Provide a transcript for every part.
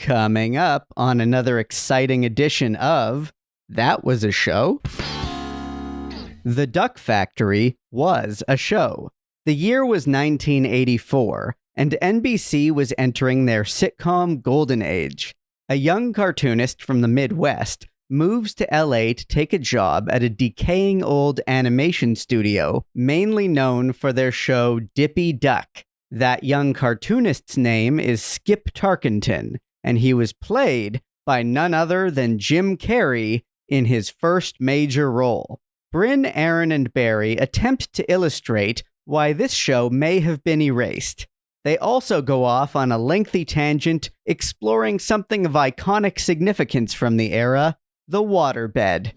Coming up on another exciting edition of That Was a Show. The Duck Factory was a show. The year was 1984, and NBC was entering their sitcom golden age. A young cartoonist from the Midwest moves to LA to take a job at a decaying old animation studio, mainly known for their show Dippy Duck. That young cartoonist's name is Skip Tarkenton, and he was played by none other than Jim Carrey in his first major role. Brynn, Aaron, and Barry attempt to illustrate why this show may have been erased. They also go off on a lengthy tangent exploring something of iconic significance from the era, the waterbed.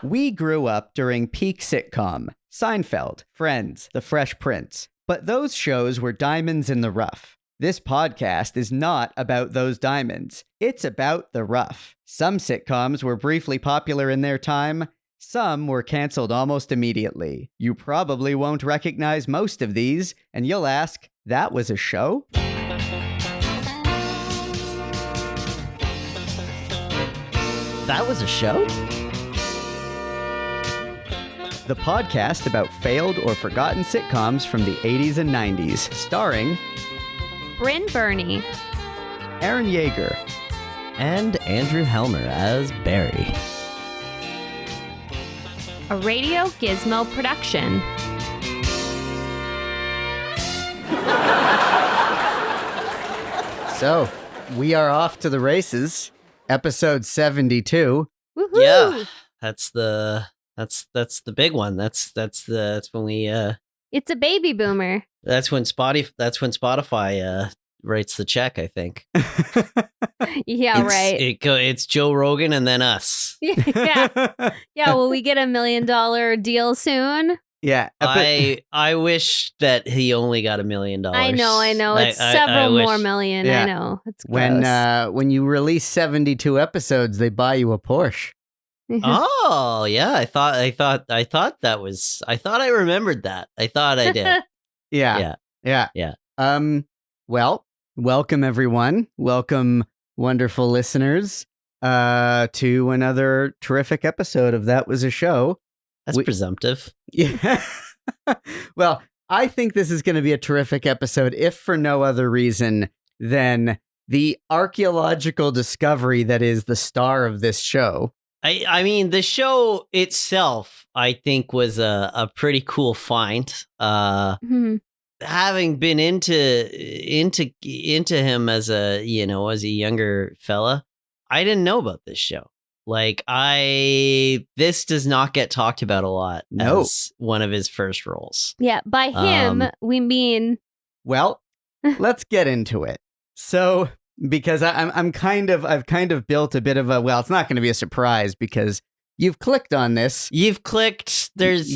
We grew up during peak sitcom, Seinfeld, Friends, The Fresh Prince, but those shows were diamonds in the rough. This podcast is not about those diamonds. It's about the rough. Some sitcoms were briefly popular in their time. Some were canceled almost immediately. You probably won't recognize most of these, and you'll ask, that was a show? That was a show? The podcast about failed or forgotten sitcoms from the 80s and 90s, starring Brynn Byrne, Aaron Yeger, And Andrew Helmer as Barry. a Radio Gizmo production. So, we are off to the races. Episode 72. Woohoo! Yeah, that's the big one. That's when we It's a baby boomer. that's when Spotify writes the check, I think. Yeah, right. It's Joe Rogan and then us. Yeah. Will we get $1 million deal soon? Yeah. I wish that he only got $1 million. I know. It's several more million. Yeah. I know. It's gross. When you release 72 episodes, they buy you a Porsche. Oh yeah, I thought I remembered that. I thought I did. Yeah. Yeah. Well, welcome everyone. Welcome, wonderful listeners, to another terrific episode of That Was a Show. That's presumptive. Yeah. Well, I think this is going to be a terrific episode, if for no other reason than the archaeological discovery that is the star of this show. I mean, the show itself, I think, was a pretty cool find. Having been into him as a younger fella, I didn't know about this show. Like, this does not get talked about a lot as one of his first roles. Yeah, by him, we mean... Well, let's get into it. So, because I've kind of built a bit of a, well, it's not going to be a surprise because you've clicked on this. You've clicked. There's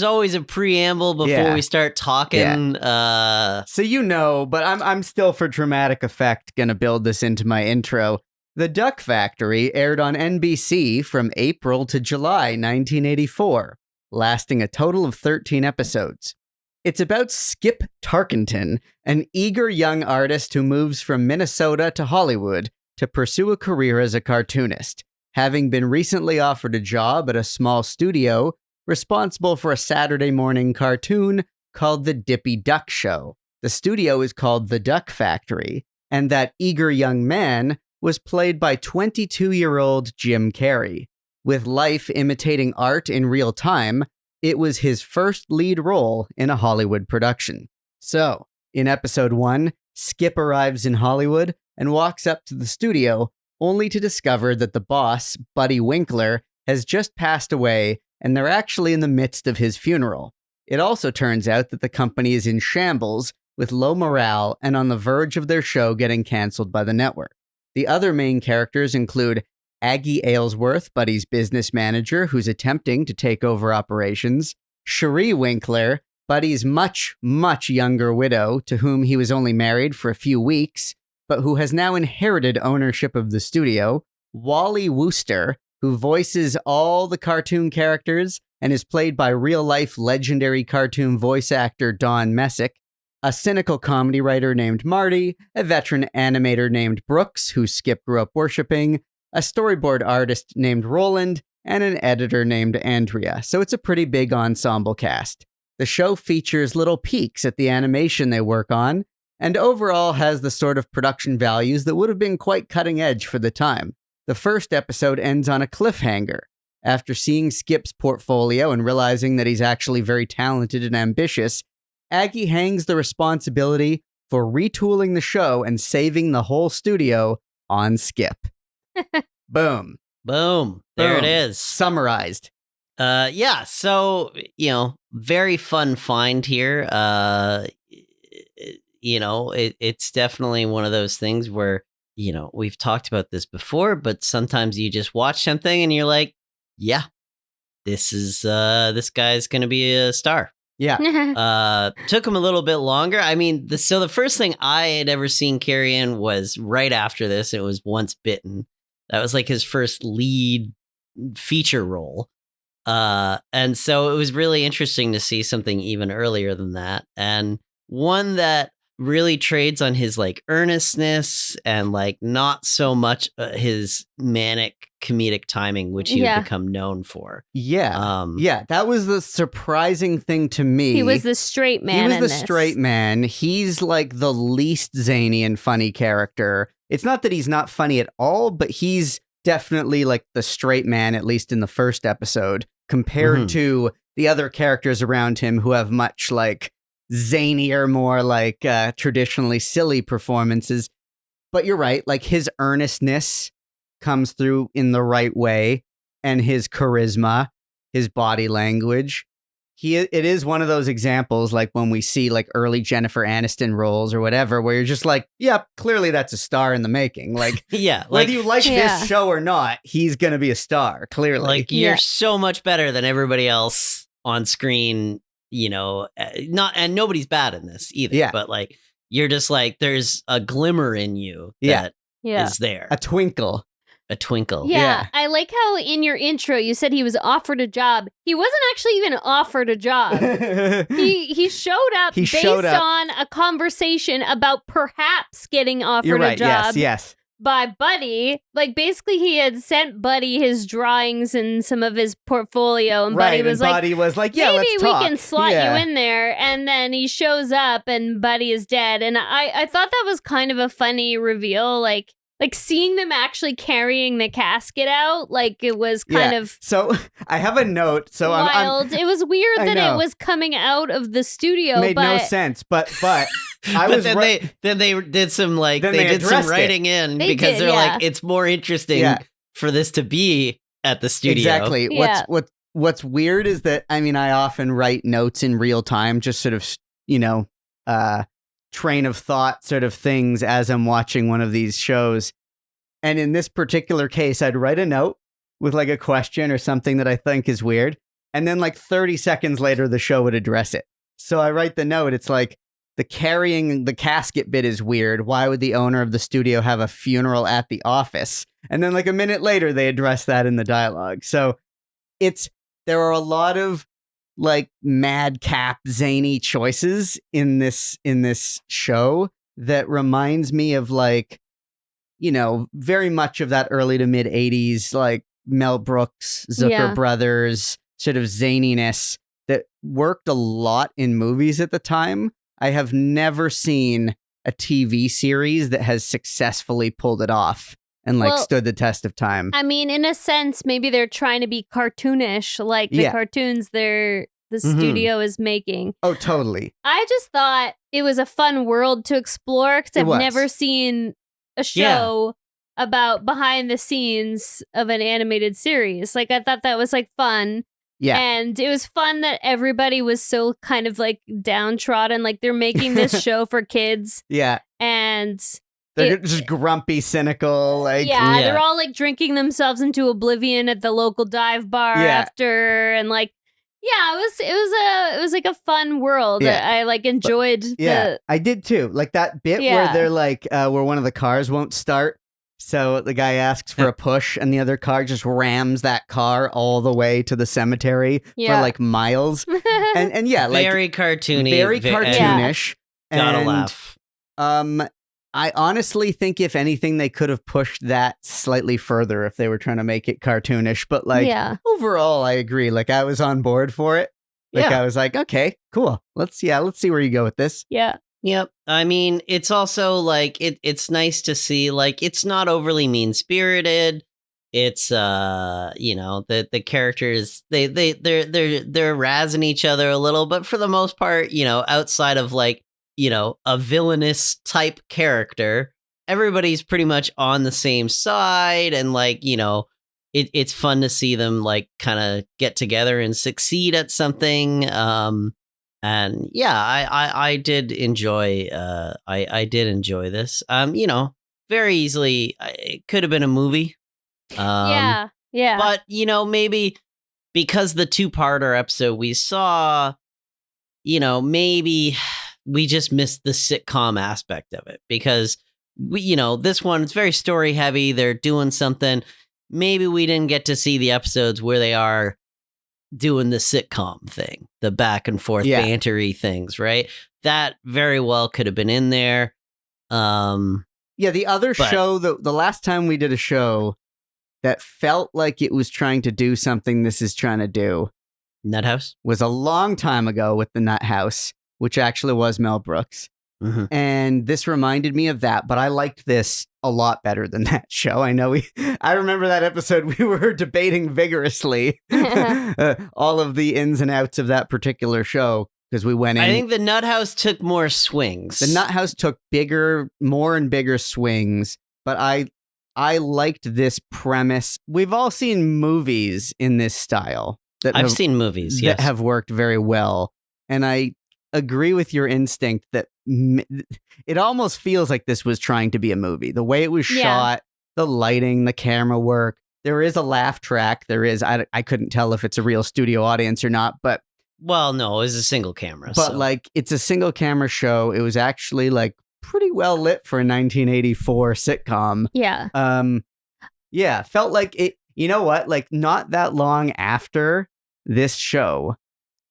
always a preamble before we start talking. Yeah. So but I'm still, for dramatic effect, going to build this into my intro. The Duck Factory aired on NBC from April to July 1984, lasting a total of 13 episodes. It's about Skip Tarkenton, an eager young artist who moves from Minnesota to Hollywood to pursue a career as a cartoonist, having been recently offered a job at a small studio responsible for a Saturday morning cartoon called The Dippy Duck Show. The studio is called The Duck Factory, and that eager young man was played by 22-year-old Jim Carrey. With life imitating art in real time, it was his first lead role in a Hollywood production. So, in episode 1, Skip arrives in Hollywood and walks up to the studio, only to discover that the boss, Buddy Winkler, has just passed away and they're actually in the midst of his funeral. It also turns out that the company is in shambles, with low morale and on the verge of their show getting canceled by the network. The other main characters include Aggie Aylesworth, Buddy's business manager, who's attempting to take over operations; Cherie Winkler, Buddy's much, much younger widow, to whom he was only married for a few weeks, but who has now inherited ownership of the studio; Wally Wooster, who voices all the cartoon characters and is played by real-life legendary cartoon voice actor Don Messick; a cynical comedy writer named Marty, a veteran animator named Brooks, who Skip grew up worshiping, a storyboard artist named Roland, and an editor named Andrea. So it's a pretty big ensemble cast. The show features little peeks at the animation they work on, and overall has the sort of production values that would have been quite cutting edge for the time. The first episode ends on a cliffhanger. After seeing Skip's portfolio and realizing that he's actually very talented and ambitious, Aggie hangs the responsibility for retooling the show and saving the whole studio on Skip. Boom. Boom. There it Boom. is. Summarized. Yeah. So, very fun find here. It's definitely one of those things where, we've talked about this before, but sometimes you just watch something and you're like, yeah, this guy's going to be a star. Yeah. Took him a little bit longer. I mean, so the first thing I had ever seen Carrey in was right after this. It was Once Bitten. That was like his first lead feature role. And so it was really interesting to see something even earlier than that. And one that really trades on his like earnestness and like not so much his manic comedic timing, which he had become known for. Yeah. That was the surprising thing to me. He was the straight man. Straight man. He's like the least zany and funny character. It's not that he's not funny at all, but he's definitely like the straight man, at least in the first episode, compared to the other characters around him who have much like zanier, more like traditionally silly performances. But you're right, like his earnestness comes through in the right way, and his charisma, his body language. It is one of those examples, like when we see like early Jennifer Aniston roles or whatever, where you're just like, yep, clearly that's a star in the making. Like, whether you like this show or not, he's gonna be a star. Clearly, like you're so much better than everybody else on screen. And nobody's bad in this either. Yeah. But like, you're just like, there's a glimmer in you that is there. A twinkle. A twinkle. Yeah. I like how in your intro you said he was offered a job. He wasn't actually even offered a job. he showed up based on a conversation about perhaps getting offered a job. Yes. By Buddy. Like, basically, he had sent Buddy his drawings and some of his portfolio, and Buddy was like, yeah, maybe let's we talk. can slot you in there. And then he shows up, and Buddy is dead. And I thought that was kind of a funny reveal, like seeing them actually carrying the casket out, like it was kind of So I have a note. So wild. It was weird that it was coming out of the studio. Made no sense, but they did some writing in because they're like, it's more interesting for this to be at the studio. Exactly. What's weird is that, I mean, I often write notes in real time, just sort of, train of thought sort of things as I'm watching one of these shows. And in this particular case, I'd write a note with like a question or something that I think is weird. And then like 30 seconds later, the show would address it. So I write the note. It's like, the carrying the casket bit is weird. Why would the owner of the studio have a funeral at the office? And then like a minute later, they address that in the dialogue. So there are a lot of like madcap zany choices in this show that reminds me of like, very much of that early to mid 80s, like Mel Brooks, Zucker Brothers sort of zaniness that worked a lot in movies at the time. I have never seen a TV series that has successfully pulled it off and stood the test of time. I mean, in a sense, maybe they're trying to be cartoonish, like the cartoons the studio is making. Oh, totally. I just thought it was a fun world to explore because I've never seen a show about behind the scenes of an animated series. Like, I thought that was like fun. Yeah. And it was fun that everybody was so kind of like downtrodden. Like, they're making this show for kids. Yeah. And they're just grumpy, cynical. They're all like drinking themselves into oblivion at the local dive bar after. And like, it was like a fun world. Yeah. I like enjoyed I did too. Like that bit where they're like, where one of the cars won't start. So the guy asks for a push and the other car just rams that car all the way to the cemetery for like miles. And like very cartoony. Very cartoonish. Gotta And, laugh. I honestly think if anything, they could have pushed that slightly further if they were trying to make it cartoonish. But like overall, I agree. Like I was on board for it. Like I was like, okay, cool. Let's see where you go with this. Yeah. Yep. I mean, it's also like it's nice to see like it's not overly mean-spirited. It's the characters they're razzing each other a little, but for the most part, outside of like, a villainous type character, everybody's pretty much on the same side, and like, it's fun to see them like kind of get together and succeed at something. And yeah, I did enjoy I did enjoy this. Very easily it could have been a movie. Yeah. But maybe because the 2-parter episode we saw, maybe we just missed the sitcom aspect of it, because this one, it's very story heavy. They're doing something. Maybe we didn't get to see the episodes where they are doing the sitcom thing, the back and forth bantery things, right? That very well could have been in there. The other show, the last time we did a show that felt like it was trying to do something this is trying to do, Nut House, was a long time ago with the Nut House, which actually was Mel Brooks. Mm-hmm. And this reminded me of that, but I liked this a lot better than that show. I remember that episode we were debating vigorously all of the ins and outs of that particular show, because we went in. I think the Nut House took more swings. The Nut House took more and bigger swings, but I liked this premise. We've all seen movies in this style. I've seen movies, yes, that have worked very well. And I agree with your instinct that it almost feels like this was trying to be a movie. The way it was shot, the lighting, the camera work. There is a laugh track. There is. I couldn't tell if it's a real studio audience or not, but. Well, no, it was a single camera. But like, it's a single camera show. It was actually like pretty well lit for a 1984 sitcom. Yeah. Felt like it. You know what? Like, not that long after this show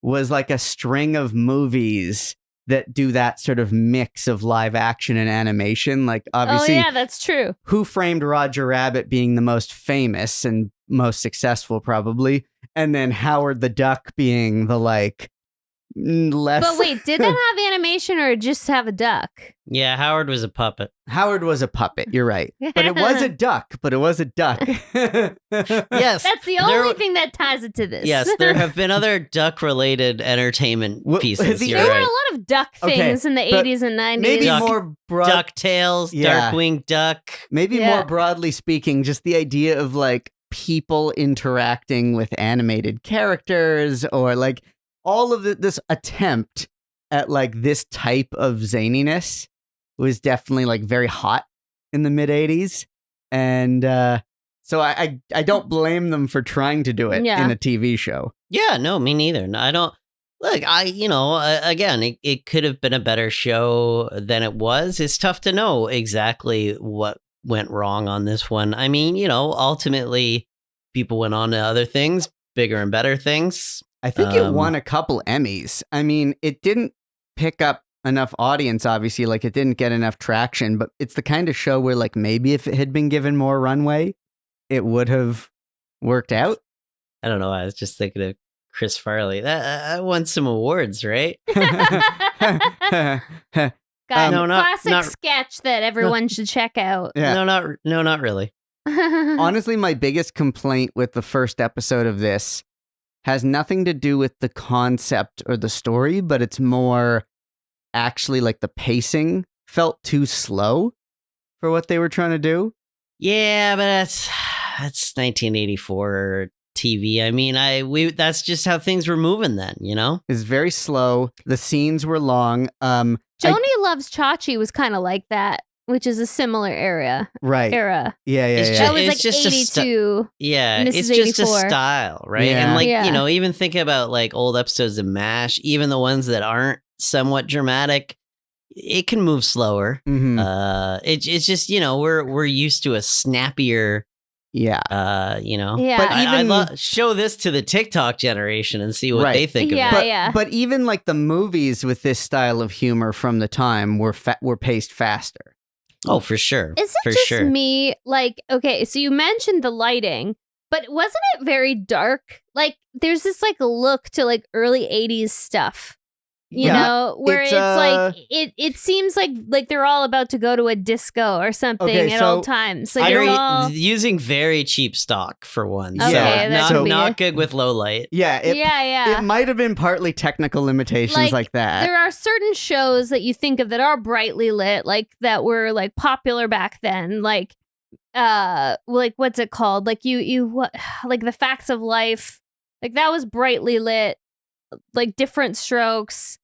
was like a string of movies that do that sort of mix of live action and animation. Like, obviously, that's true. Who Framed Roger Rabbit being the most famous and most successful, probably, and then Howard the Duck being the like less. But wait, did that have animation or just have a duck? Yeah, Howard was a puppet. Howard was a puppet. You're right, but it was a duck. Yes, that's the only thing that ties it to this. Yes, there have been other duck-related entertainment pieces. There were a lot of duck things in the 80s and 90s. Maybe more DuckTales, Darkwing Duck. Maybe more broadly speaking, just the idea of like people interacting with animated characters, or like all of this attempt at like this type of zaniness was definitely like very hot in the mid 80s. And so I don't blame them for trying to do it in a TV show. Yeah, no, me neither. No, I don't. Look, again, it could have been a better show than it was. It's tough to know exactly what went wrong on this one. I mean, ultimately people went on to other things, bigger and better things. I think it won a couple Emmys. I mean, it didn't pick up enough audience, obviously, like it didn't get enough traction, but it's the kind of show where like maybe if it had been given more runway, it would have worked out. I don't know. I was just thinking of Chris Farley. That won some awards, right? Classic sketch that everyone should check out. Yeah. No, not really. Honestly, my biggest complaint with the first episode of this has nothing to do with the concept or the story, but it's more actually like the pacing felt too slow for what they were trying to do. Yeah, but that's 1984 TV. I mean, that's just how things were moving then, It's very slow. The scenes were long. Joni Loves Chachi was kind of like that, which is a similar era. Yeah. That was it's like just 82. It's just a style, right? Yeah. And even think about like old episodes of MASH, even the ones that aren't somewhat dramatic, it can move slower. Mm-hmm. It's just, we're used to a snappier Yeah. You know? Yeah. But I'd show this to the TikTok generation and see what they think of it. But even like the movies with this style of humor from the time were paced faster. Oh, for sure. Is it just me? Like, okay, so you mentioned the lighting, but wasn't it very dark? Like, there's this like look to like early 80s stuff. You know, where it's like it seems like they're all about to go to a disco or something at all times. Like using very cheap stock for one. Okay, so not good with low light. Yeah, it might have been partly technical limitations like that. There are certain shows that you think of that are brightly lit, like that were like popular back then, like what's it called? Like like The Facts of Life, like that was brightly lit, like different strokes.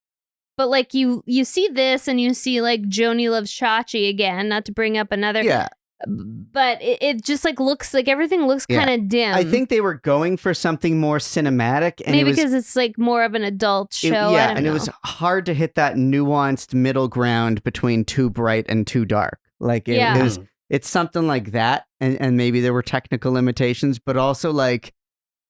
But like you see this and you see like Joni Loves Chachi again, not to bring up another. Yeah. But it just like looks like everything looks kind of dim. I think they were going for something more cinematic. And maybe because it's like more of an adult show. It was hard to hit that nuanced middle ground between too bright and too dark. Like it's something like that. And maybe there were technical limitations, but also like,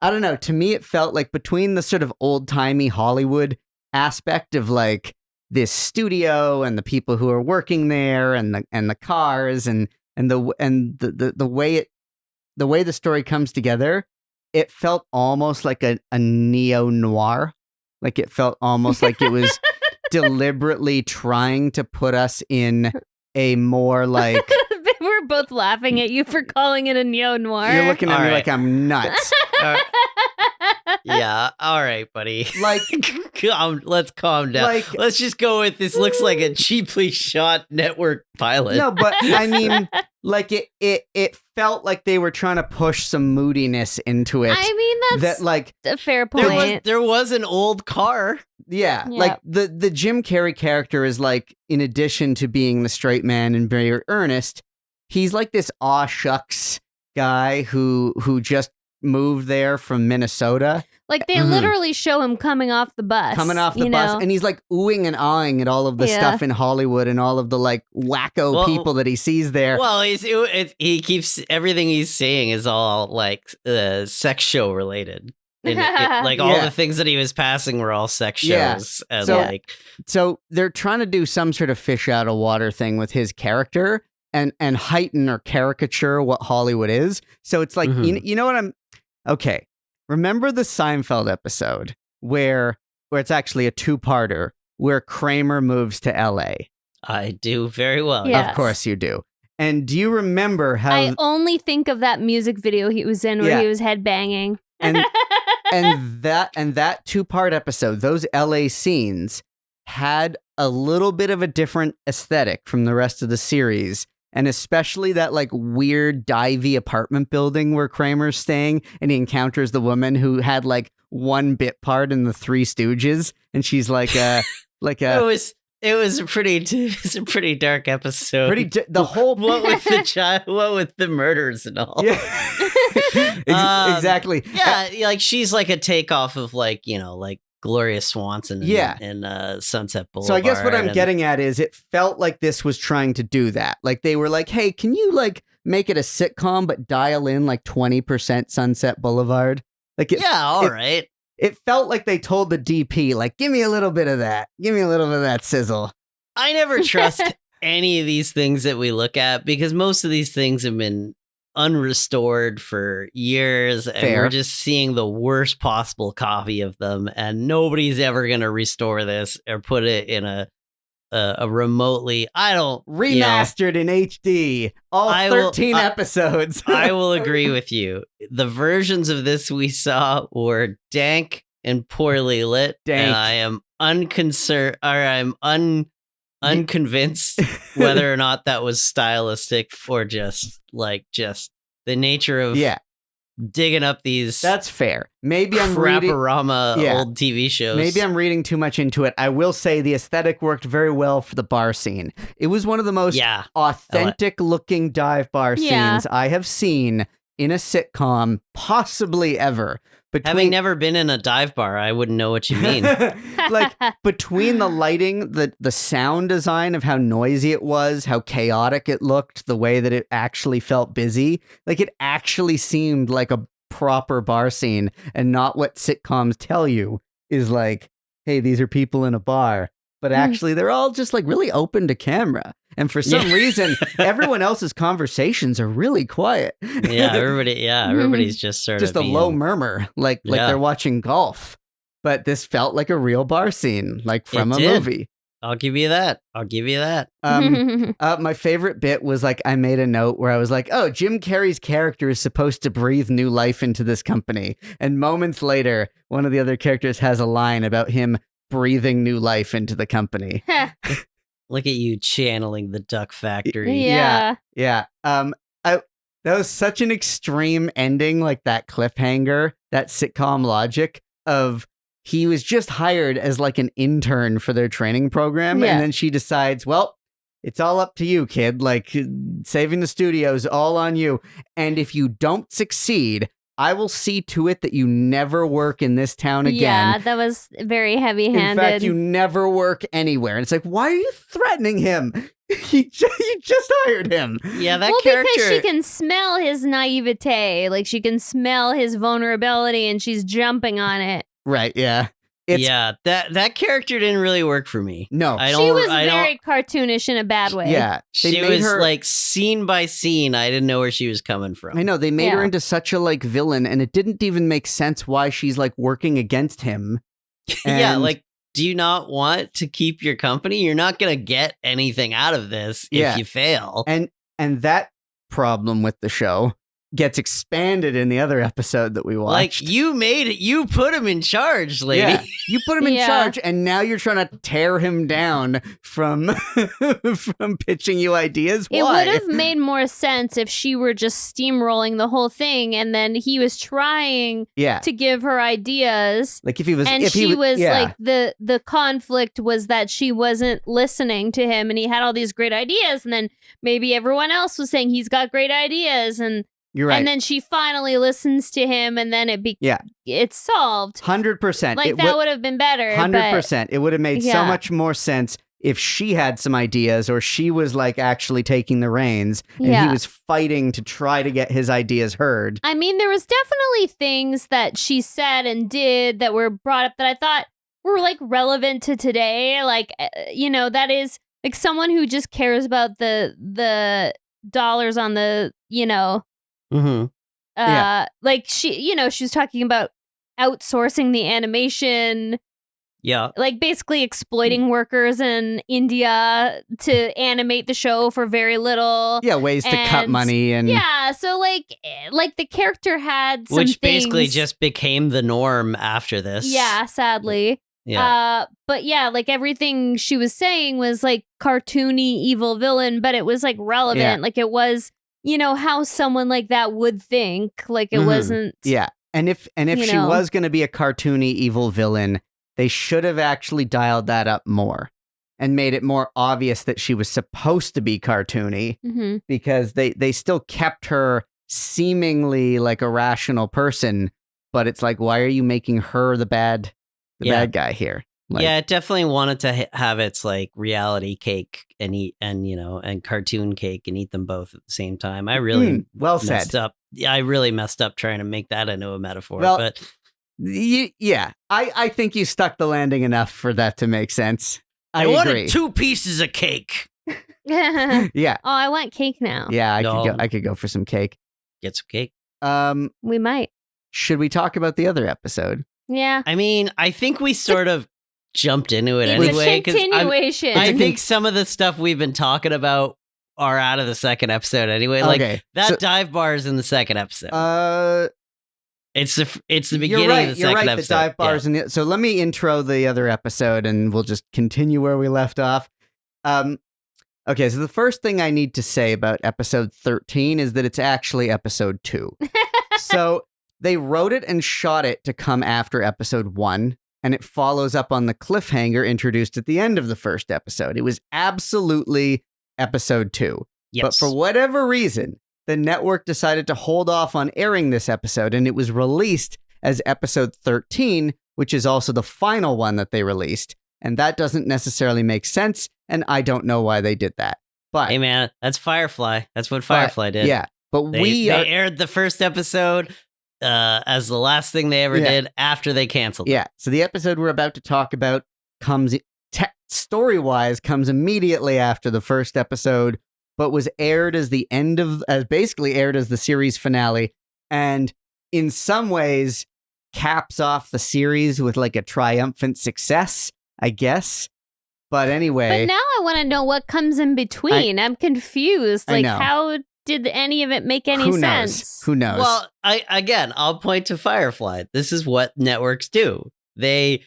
I don't know. To me, it felt like between the sort of old timey Hollywood aspect of like this studio and the people who are working there and the cars and the way the story comes together, it felt almost like a neo-noir. Like it felt almost like it was deliberately trying to put us in a more like we're both laughing at you for calling it a neo-noir. You're looking at me like I'm nuts. Yeah, all right, buddy. Like, let's calm down. Like, let's just go with this. Looks like a cheaply shot network pilot. No, but I mean, like it felt like they were trying to push some moodiness into it. I mean, that's like a fair point. There was an old car. Yeah, like the Jim Carrey character is like, in addition to being the straight man and very earnest, he's like this aw shucks guy who just moved there from Minnesota. Like they literally show him coming off the bus. And he's like oohing and ahhing at all of the stuff in Hollywood and all of the like wacko people that he sees there. Well, he keeps everything he's saying is all like sex show related. Like all the things that he was passing were all sex shows. Yeah. So they're trying to do some sort of fish out of water thing with his character and heighten or caricature what Hollywood is. So it's like, you know what okay. Remember the Seinfeld episode where it's actually a two-parter where Kramer moves to LA? I do very well. Yes. Of course you do. And do you remember how I only think of that music video he was in where he was headbanging. And that two-part episode, those LA scenes had a little bit of a different aesthetic from the rest of the series. And especially that like weird divey apartment building where Kramer's staying and he encounters the woman who had like one bit part in the Three Stooges. And she's like it was a pretty dark episode. What with the murders and all. Yeah. Exactly. Yeah, like she's like a takeoff of like, like Gloria Swanson in Sunset Boulevard. So I guess what I'm getting at is it felt like this was trying to do that. Like they were like, hey, can you like make it a sitcom but dial in like 20% Sunset Boulevard? Like all right. It felt like they told the DP, like, give me a little bit of that. Give me a little bit of that sizzle. I never trust any of these things that we look at because most of these things have been unrestored for years and we're just seeing the worst possible copy of them and nobody's ever going to restore this or put it in a remotely remastered in HD all 13 episodes. I will agree with you. The versions of this we saw were dank and poorly lit and I am unconvinced whether or not that was stylistic or just the nature of digging up these. That's fair. Maybe I'm crap-a-rama old TV shows. Maybe I'm reading too much into it. I will say the aesthetic worked very well for the bar scene. It was one of the most authentic looking dive bar scenes I have seen in a sitcom possibly ever. Having never been in a dive bar, I wouldn't know what you mean. Like between the lighting, the sound design of how noisy it was, how chaotic it looked, the way that it actually felt busy, like it actually seemed like a proper bar scene and not what sitcoms tell you is like, hey, these are people in a bar. But actually, they're all just like really open to camera. And for some reason, everyone else's conversations are really quiet. Everybody's just sort of just a low murmur, like they're watching golf. But this felt like a real bar scene, like from a movie. I'll give you that. My favorite bit was like, I made a note where I was like, oh, Jim Carrey's character is supposed to breathe new life into this company. And moments later, one of the other characters has a line about him breathing new life into the company. Look at you channeling the Duck Factory. Yeah. That was such an extreme ending, like that cliffhanger, that sitcom logic of he was just hired as like an intern for their training program. And then she decides, well, it's all up to you, kid. Like saving the studio is all on you. And if you don't succeed, I will see to it that you never work in this town again. Yeah, that was very heavy-handed. In fact, you never work anywhere. And it's like, why are you threatening him? You just hired him. Yeah, that character. Because she can smell his naivete. Like, she can smell his vulnerability, and she's jumping on it. Right, yeah. That character didn't really work for me. No. She was very cartoonish in a bad way. Yeah. She was like scene by scene. I didn't know where she was coming from. I know. They made her into such a like villain, and it didn't even make sense why she's like working against him. Yeah, like, do you not want to keep your company? You're not going to get anything out of this if you fail. And that problem with the show gets expanded in the other episode that we watched. Like, you put him in charge, lady. Yeah, you put him in charge, and now you're trying to tear him down from pitching you ideas. Why? It would have made more sense if she were just steamrolling the whole thing, and then he was trying to give her ideas. Like if he was, and she was like the conflict was that she wasn't listening to him, and he had all these great ideas, and then maybe everyone else was saying he's got great ideas, and you're right. And then she finally listens to him, and then it's solved. 100%. Like that would have been better. 100%. It would have made so much more sense if she had some ideas, or she was like actually taking the reins, and he was fighting to try to get his ideas heard. I mean, there was definitely things that she said and did that were brought up that I thought were like relevant to today. Like, that is like someone who just cares about the dollars on the, like she was talking about outsourcing the animation. Yeah. Like basically exploiting workers in India to animate the show for very little. Yeah, ways to cut money and so like the character had some which things. Basically just became the norm after this. Yeah, sadly. Yeah. But yeah, like everything she was saying was like cartoony evil villain, but it was like relevant. Yeah. Like it was, how someone like that would think. Like it wasn't. Yeah. And if she was going to be a cartoony evil villain, they should have actually dialed that up more and made it more obvious that she was supposed to be cartoony, because they still kept her seemingly like a rational person, but it's like, why are you making her the bad guy here? Like, it definitely wanted to have its like reality cake and eat and cartoon cake and eat them both at the same time. I really messed up. Yeah, I really messed up trying to make that into a metaphor. Well, but I think you stuck the landing enough for that to make sense. I wanted agree. 2 pieces of cake. Yeah. Oh, I want cake now. Yeah, I could go for some cake. Get some cake. We might. Should we talk about the other episode? Yeah. I mean, I think we sort of jumped into it anyway. It's a continuation. I think some of the stuff we've been talking about are out of the second episode anyway. Like dive bar is in the second episode. It's the beginning of the second episode. The dive bars so let me intro the other episode, and we'll just continue where we left off. Okay, so the first thing I need to say about episode 13 is that it's actually episode 2. So they wrote it and shot it to come after episode 1, and it follows up on the cliffhanger introduced at the end of the first episode. It was absolutely episode 2. Yes. But for whatever reason, the network decided to hold off on airing this episode, and it was released as episode 13, which is also the final one that they released. And that doesn't necessarily make sense, and I don't know why they did that. But hey, man, that's Firefly. That's what Firefly did. Yeah, but they aired the first episode as the last thing they ever did after they canceled it. Yeah, so the episode we're about to talk about comes, story-wise, comes immediately after the first episode, but was aired as basically aired as the series finale, and in some ways caps off the series with like a triumphant success, I guess. But anyway. But now I want to know what comes in between. I'm confused. Like, how did any of it make any sense? Who knows? Well, I'll point to Firefly. This is what networks do. The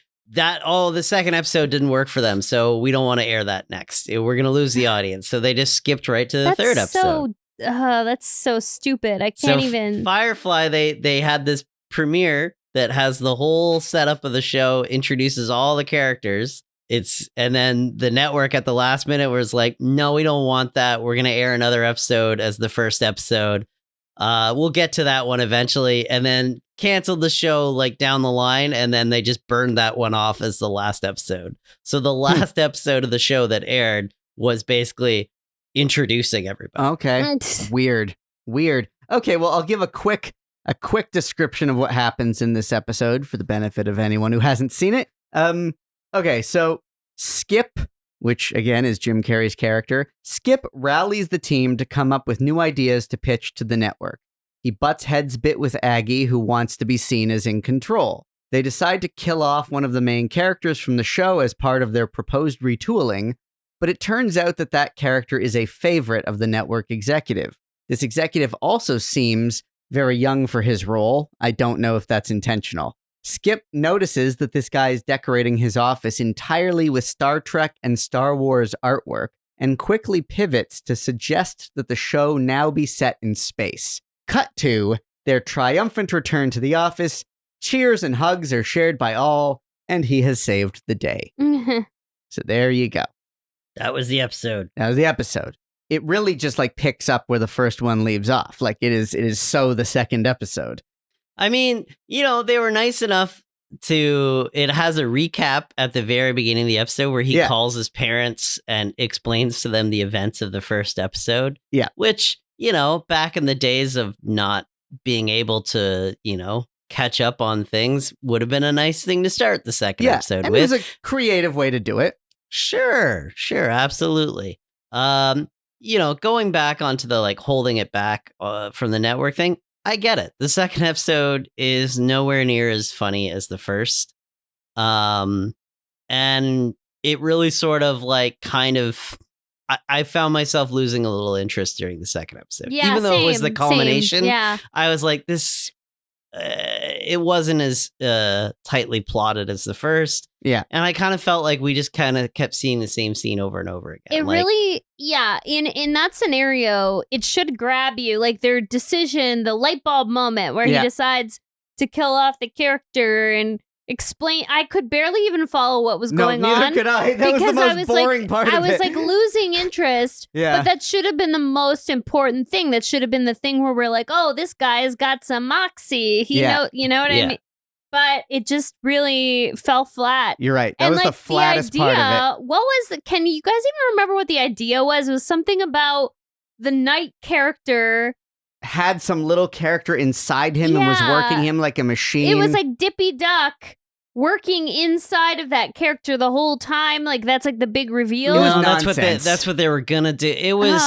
second episode didn't work for them, so we don't want to air that next. We're going to lose the audience. So they just skipped right to the third episode. That's so stupid. I can't even. Firefly, they had this premiere that has the whole setup of the show, introduces all the characters. And then the network at the last minute was like, no, we don't want that. We're going to air another episode as the first episode. We'll get to that one eventually. And then canceled the show like down the line. And then they just burned that one off as the last episode. So the last episode of the show that aired was basically introducing everybody. Okay. Weird. Okay, well, I'll give a quick description of what happens in this episode for the benefit of anyone who hasn't seen it. Okay, so Skip, which again is Jim Carrey's character, Skip rallies the team to come up with new ideas to pitch to the network. He butts heads a bit with Aggie, who wants to be seen as in control. They decide to kill off one of the main characters from the show as part of their proposed retooling, but it turns out that character is a favorite of the network executive. This executive also seems very young for his role. I don't know if that's intentional. Skip notices that this guy is decorating his office entirely with Star Trek and Star Wars artwork and quickly pivots to suggest that the show now be set in space. Cut to their triumphant return to the office. Cheers and hugs are shared by all, and he has saved the day. So there you go. That was the episode. It really just like picks up where the first one leaves off. Like it is so the second episode. I mean, they were nice enough it has a recap at the very beginning of the episode where he calls his parents and explains to them the events of the first episode. Yeah. Which, back in the days of not being able to, catch up on things would have been a nice thing to start the second episode with. It was a creative way to do it. Sure, absolutely. Going back onto the like holding it back from the network thing, I get it. The second episode is nowhere near as funny as the first. And it really sort of like I found myself losing a little interest during the second episode. Yeah, even though it was the culmination. Yeah. I was like, this, it wasn't as tightly plotted as the first. Yeah. And I kind of felt like we just kind of kept seeing the same scene over and over again. It really, in that scenario, it should grab you. Like their decision, the light bulb moment where he decides to kill off the character and explain. I could barely even follow what was going on. Neither could I. That was the most boring part of it. I was like losing interest. But that should have been the most important thing. That should have been the thing where we're like, oh, this guy's got some moxie. You know what I mean? But it just really fell flat. You're right. That was the flattest part of it. What was can you guys even remember what the idea was? It was something about the night character had some little character inside him and was working him like a machine. It was like Dippy Duck working inside of that character the whole time. Like that's like the big reveal. No, that's what they were gonna do. It was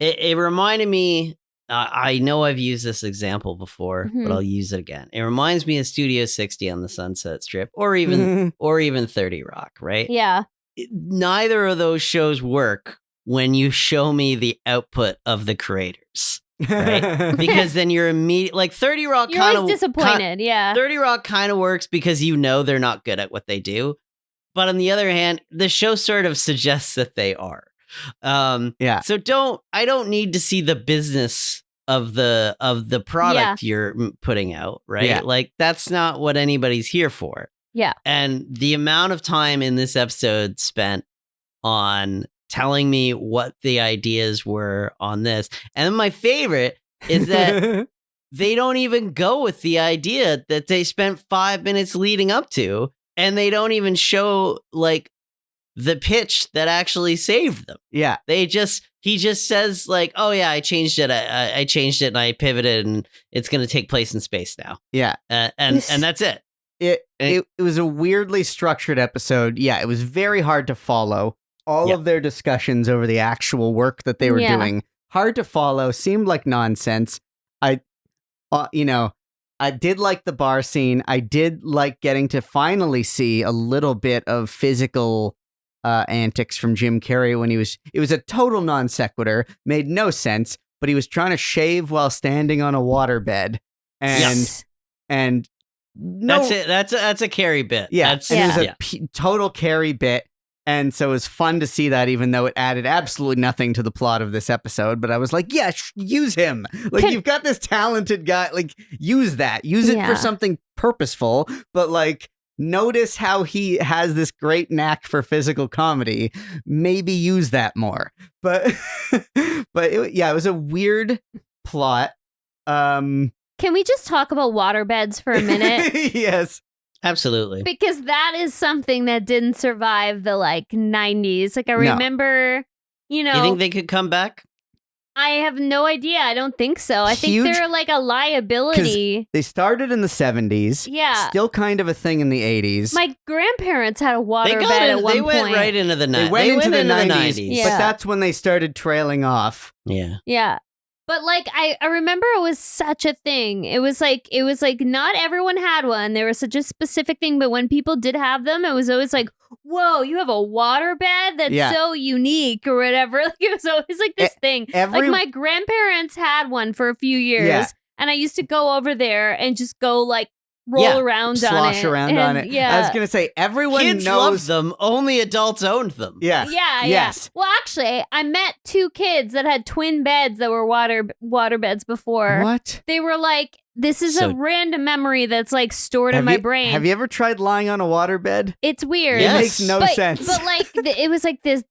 it reminded me. I know I've used this example before, but I'll use it again. It reminds me of Studio 60 on the Sunset Strip, or even 30 Rock, right? Yeah. Neither of those shows work when you show me the output of the creators, right? Because then you're immediately like 30 Rock. You're always disappointed. 30 Rock kind of works because they're not good at what they do, but on the other hand, the show sort of suggests that they are. So I don't need to see the business of the product you're putting out, right? Yeah. Like that's not what anybody's here for. Yeah. And the amount of time in this episode spent on telling me what the ideas were on this. And my favorite is that they don't even go with the idea that they spent 5 minutes leading up to, and they don't even show like the pitch that actually saved them. Yeah. He just says like, oh yeah, I changed it. I changed it and I pivoted and it's going to take place in space now. Yeah. And that's it. It was a weirdly structured episode. Yeah, it was very hard to follow. All of their discussions over the actual work that they were doing, hard to follow, seemed like nonsense. I did like the bar scene. I did like getting to finally see a little bit of physical antics from Jim Carrey when it was a total non sequitur, made no sense, but he was trying to shave while standing on a waterbed. And no, that's it. That's a Carrey bit. Yeah, it was a total Carrey bit. And so it was fun to see that, even though it added absolutely nothing to the plot of this episode. But I was like, yeah, use him. Like, you've got this talented guy. Like, use that. Use it for something purposeful. But, like, notice how he has this great knack for physical comedy. Maybe use that more. But, it was a weird plot. Can we just talk about waterbeds for a minute? Yes. Absolutely. Because that is something that didn't survive the like 90s. Like I remember, You think they could come back? I have no idea. I don't think so. I think they're like a liability. They started in the 70s. Yeah. Still kind of a thing in the 80s. My grandparents had a waterbed at one point. They went right into the 90s. They went into the 90s. Yeah. But that's when they started trailing off. Yeah. Yeah. But like I remember it was such a thing. It was like not everyone had one. There was such a specific thing, but when people did have them, it was always like, whoa, you have a waterbed? That's so unique or whatever. Like it was always like this thing. Like my grandparents had one for a few years and I used to go over there and just go like roll around on it. Slosh around on it. Yeah. I was going to say, everyone Kids knows. loved them. Only adults owned them. Yeah. Yeah. Yes. Well, actually, I met two kids that had twin beds that were water beds before. What? They were like, this is a random memory that's like stored in my brain. Have you ever tried lying on a waterbed? It's weird. Yes. It makes no sense. But like, it was like these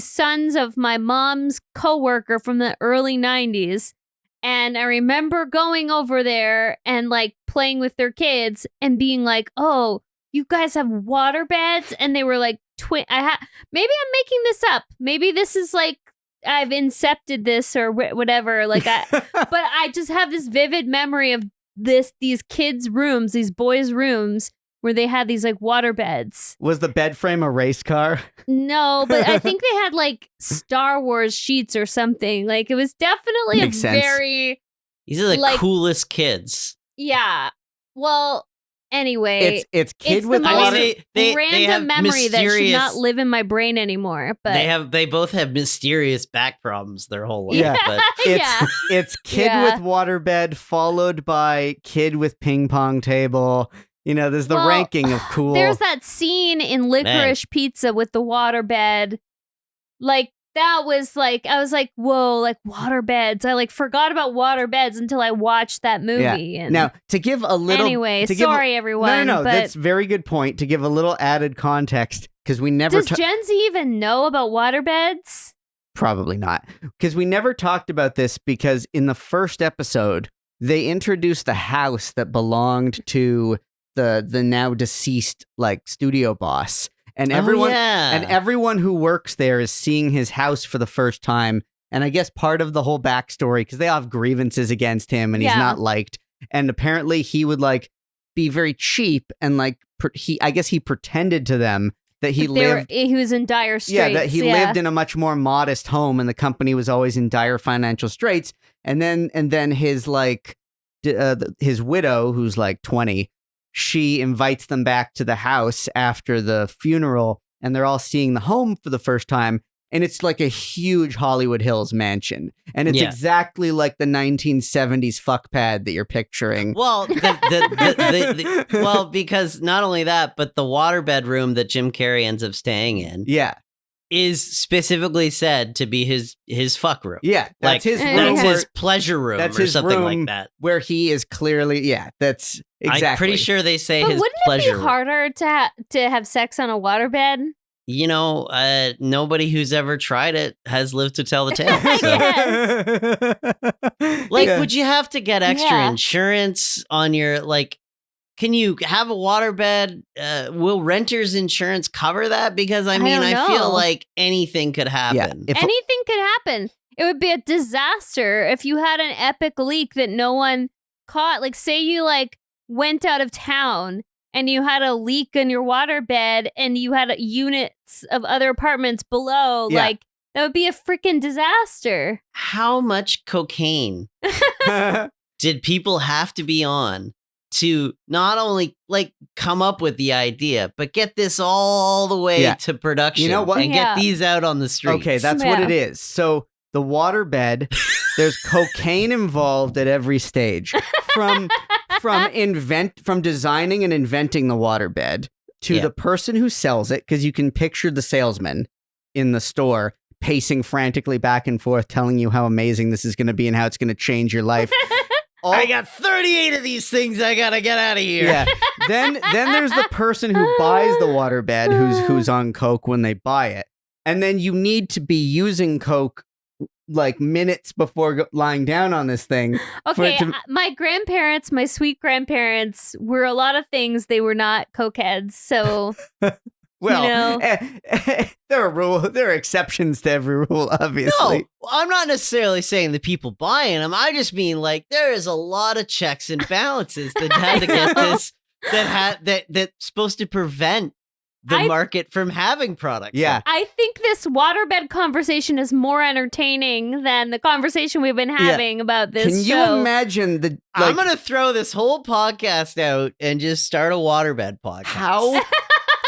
sons of my mom's coworker from the early 90s. And I remember going over there and like playing with their kids and being like, "Oh, you guys have water beds?" And they were like, maybe I'm making this up. Maybe this is like I've incepted this or whatever. Like, but I just have this vivid memory of these kids' rooms, these boys' rooms, where they had these like water beds. Was the bed frame a race car? No, but I think they had like Star Wars sheets or something. Like it was definitely Makes sense. very. These are the like, coolest kids. Yeah. Well, anyway, it's kid it's with the water. most random memory that should not live in my brain anymore. But they both have mysterious back problems their whole life. Yeah. But It's kid with waterbed followed by kid with ping pong table. You know, there's the ranking of cool. There's that scene in Licorice Pizza with the waterbed. Like, that was like, I was like, whoa, like waterbeds. I like forgot about waterbeds until I watched that movie. Yeah. And now, to give a little. Anyway, sorry, everyone. No, but that's a very good point. To give a little added context, because we never. Does Gen Z even know about waterbeds? Probably not. Because we never talked about this, because in the first episode, they introduced the house that belonged to the now deceased like studio boss, and everyone who works there is seeing his house for the first time. And I guess part of the whole backstory, because they all have grievances against him and he's not liked, and apparently he would like be very cheap and like I guess he pretended to them that he was in dire straits. Yeah, that he lived in a much more modest home and the company was always in dire financial straits. And then his like his widow, who's like 20, she invites them back to the house after the funeral, and they're all seeing the home for the first time. And it's like a huge Hollywood Hills mansion. And it's exactly like the 1970s fuck pad that you're picturing. Well, well, because not only that, but the waterbed room that Jim Carrey ends up staying in. Yeah. Is specifically said to be his fuck room. Yeah, that's his room. That's his pleasure room that's or his something room like that. Where he is clearly, that's exactly. I'm pretty sure they say but his wouldn't pleasure it be harder to have sex on a waterbed? Nobody who's ever tried it has lived to tell the tale. So. Would you have to get extra insurance on your, can you have a waterbed? Will renter's insurance cover that? Because I feel like anything could happen. Yeah. Anything could happen. It would be a disaster if you had an epic leak that no one caught. Like, say you went out of town and you had a leak in your waterbed and you had units of other apartments below, that would be a freaking disaster. How much cocaine did people have to be on to not only come up with the idea, but get this all the way to production? You know what? And get these out on the streets. Okay, that's what it is. So the waterbed, there's cocaine involved at every stage. From designing and inventing the waterbed to the person who sells it, because you can picture the salesman in the store pacing frantically back and forth, telling you how amazing this is going to be and how it's going to change your life. I got 38 of these things. I gotta get out of here. Yeah. Then there's the person who buys the waterbed who's on coke when they buy it, and then you need to be using coke minutes before lying down on this thing. Okay, my grandparents, my sweet grandparents, were a lot of things. They were not cokeheads, so. Well, there are exceptions to every rule, obviously. No, I'm not necessarily saying the people buying them. I just mean there is a lot of checks and balances that had to get this, that's supposed to prevent the market from having products. Yeah. I think this waterbed conversation is more entertaining than the conversation we've been having about this Can you imagine I'm going to throw this whole podcast out and just start a waterbed podcast.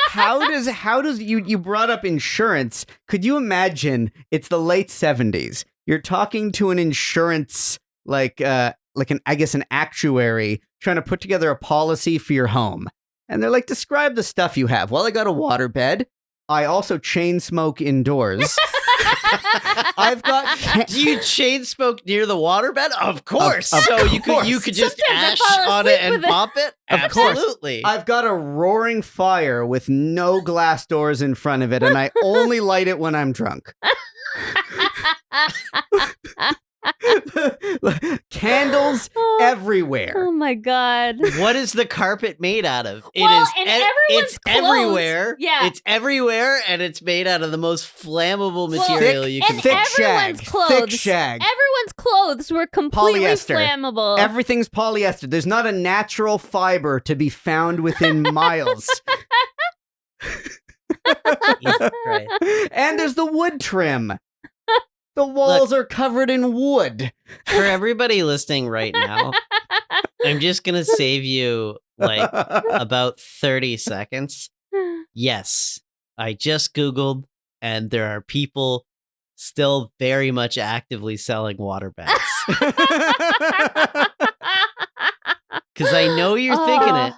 How does you brought up insurance? Could you imagine it's the late 70s? You're talking to an insurance an actuary trying to put together a policy for your home. And they're like, describe the stuff you have. Well, I got a waterbed. I also chain smoke indoors. I've got. Do you chain smoke near the waterbed? Of course. You could just Sometimes ash on it and pop it. Absolutely. I've got a roaring fire with no glass doors in front of it, and I only light it when I'm drunk. Candles everywhere. Oh my God. What is the carpet made out of? Everyone's clothes. Everywhere. Yeah. It's everywhere, and it's made out of the most flammable material you can Thick everyone's shag. clothes. Thick shag. Everyone's clothes were completely flammable. Everything's polyester. There's not a natural fiber to be found within miles. And there's the wood trim. The walls are covered in wood. For everybody listening right now, I'm just going to save you about 30 seconds. Yes, I just Googled, and there are people still very much actively selling waterbeds. Because I know you're thinking it.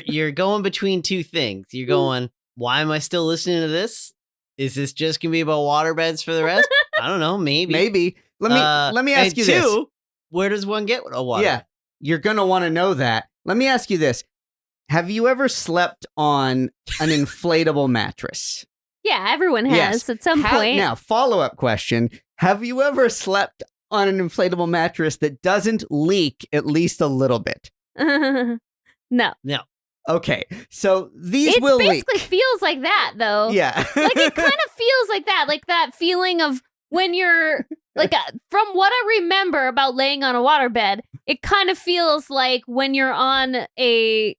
You're going between two things. You're going, why am I still listening to this? Is this just gonna be about waterbeds for the rest? I don't know. Maybe. Let me ask you this. Where does one get a waterbed? Yeah, you're gonna want to know that. Let me ask you this: have you ever slept on an inflatable mattress? Yeah, everyone has at some point. Now, follow-up question: have you ever slept on an inflatable mattress that doesn't leak at least a little bit? No. Okay, so these will leak. It basically feels like that, though. Yeah. It kind of feels like that feeling of when you're, from what I remember about laying on a waterbed, it kind of feels like when you're on an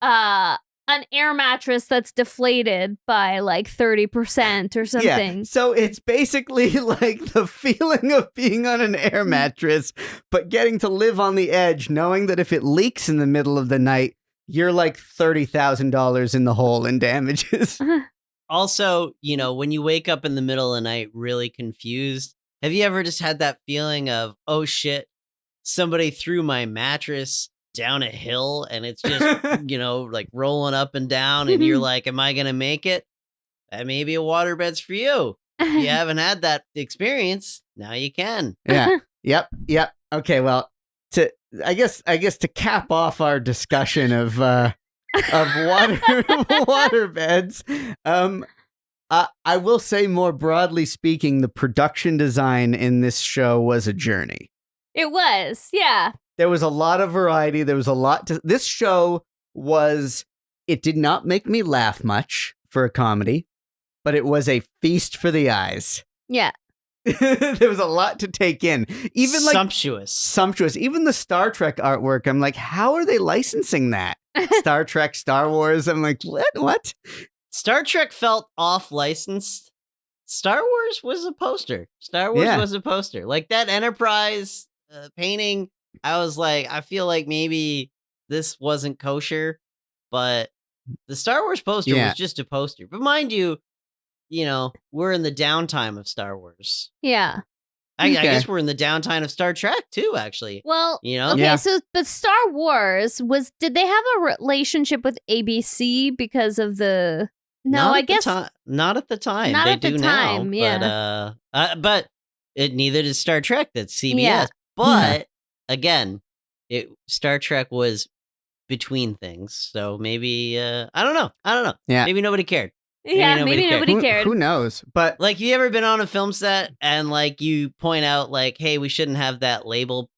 air mattress that's deflated by 30% or something. Yeah. So it's basically like the feeling of being on an air mattress, but getting to live on the edge, knowing that if it leaks in the middle of the night, you're $30,000 in the hole in damages. Also, when you wake up in the middle of the night really confused, have you ever just had that feeling of, oh shit, somebody threw my mattress down a hill and it's just, rolling up and down and you're like, am I going to make it? Maybe a waterbed's for you. If you haven't had that experience, now you can. Yeah. Yep. Okay, well, I guess to cap off our discussion of of waterbeds. I will say, more broadly speaking, the production design in this show was a journey. It was, yeah. There was a lot of variety. There was a lot to this show. It did not make me laugh much for a comedy, but it was a feast for the eyes. Yeah. There was a lot to take in. Even like sumptuous. Even the Star Trek artwork, I'm like, how are they licensing that? Star Trek, Star Wars. I'm like, what? Star Trek felt off licensed. Star Wars was a poster. Was a poster. Like that Enterprise painting, I was like, I feel like maybe this wasn't kosher, but the Star Wars poster was just a poster. But mind you, we're in the downtime of Star Wars. Yeah. I guess we're in the downtime of Star Trek too, actually. Well, okay, so but Star Wars did they have a relationship with ABC because of the? No, I guess not at the time. Not they at do the time, now, yeah. but neither did Star Trek. That's CBS. Yeah. But again, Star Trek was between things, so maybe I don't know. Yeah. Maybe nobody cared. Maybe nobody cared. Who knows? But like, you ever been on a film set and like you point out like, hey, we shouldn't have that label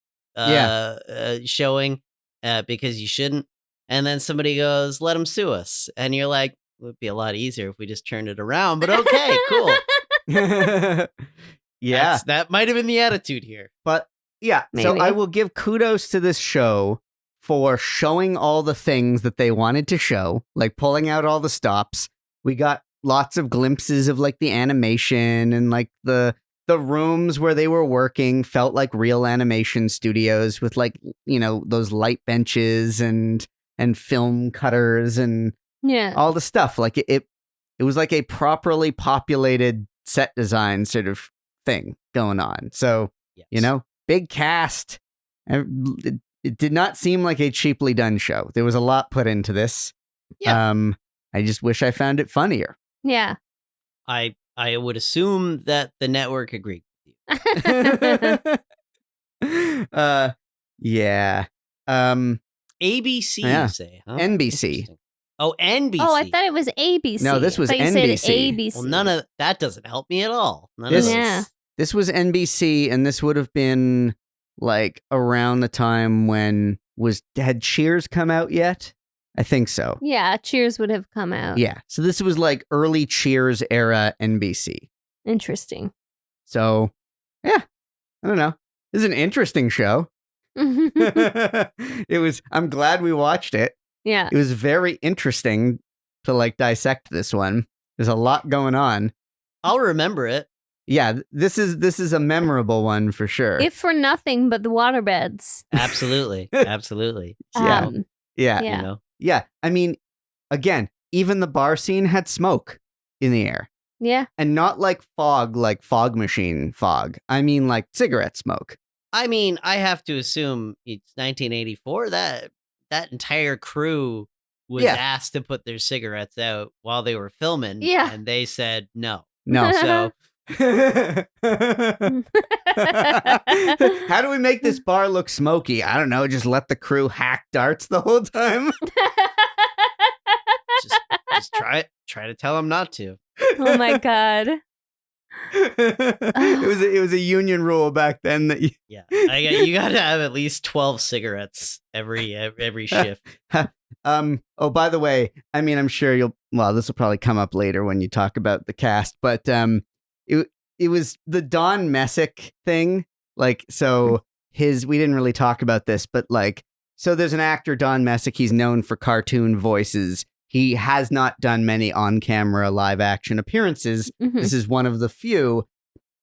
showing because you shouldn't, and then somebody goes, let them sue us, and you're like, it would be a lot easier if we just turned it around, but okay, cool. Yeah, that might have been the attitude here. But yeah, Maybe. So I will give kudos to this show for showing all the things that they wanted to show, like pulling out all the stops. We got lots of glimpses of like the animation, and like the rooms where they were working felt like real animation studios with like, those light benches and film cutters and all the stuff. Like it was like a properly populated set design sort of thing going on. So, yes. Big cast. It did not seem like a cheaply done show. There was a lot put into this. Yeah. I just wish I found it funnier. Yeah. I would assume that the network agreed with you. Yeah. ABC, you say, huh? NBC. Oh, NBC. Oh, I thought it was ABC. No, this was I thought you NBC. said ABC. Well, none of that doesn't help me at all. This was NBC, and this would have been like around the time when had Cheers come out yet? I think so. Yeah, Cheers would have come out. Yeah. So this was like early Cheers era NBC. Interesting. So, yeah. I don't know. This is an interesting show. I'm glad we watched it. Yeah. It was very interesting to like dissect this one. There's a lot going on. I'll remember it. Yeah, this is a memorable one for sure. If for nothing but the waterbeds. Absolutely. Absolutely. Yeah. Yeah. Yeah. I mean, again, even the bar scene had smoke in the air. Yeah. And not like fog machine fog. I mean like cigarette smoke. I mean, I have to assume it's 1984. That entire crew was asked to put their cigarettes out while they were filming. Yeah. And they said no. No. So how do we make this bar look smoky? I don't know. Just let the crew hack darts the whole time. just try to tell them not to. Oh my God. It was a union rule back then that you got to have at least 12 cigarettes every shift. Oh, by the way, I mean, I'm sure this will probably come up later when you talk about the cast, but it was the Don Messick thing. Like, so we didn't really talk about this, but like, so there's an actor, Don Messick. He's known for cartoon voices. He has not done many on-camera live action appearances. Mm-hmm. This is one of the few.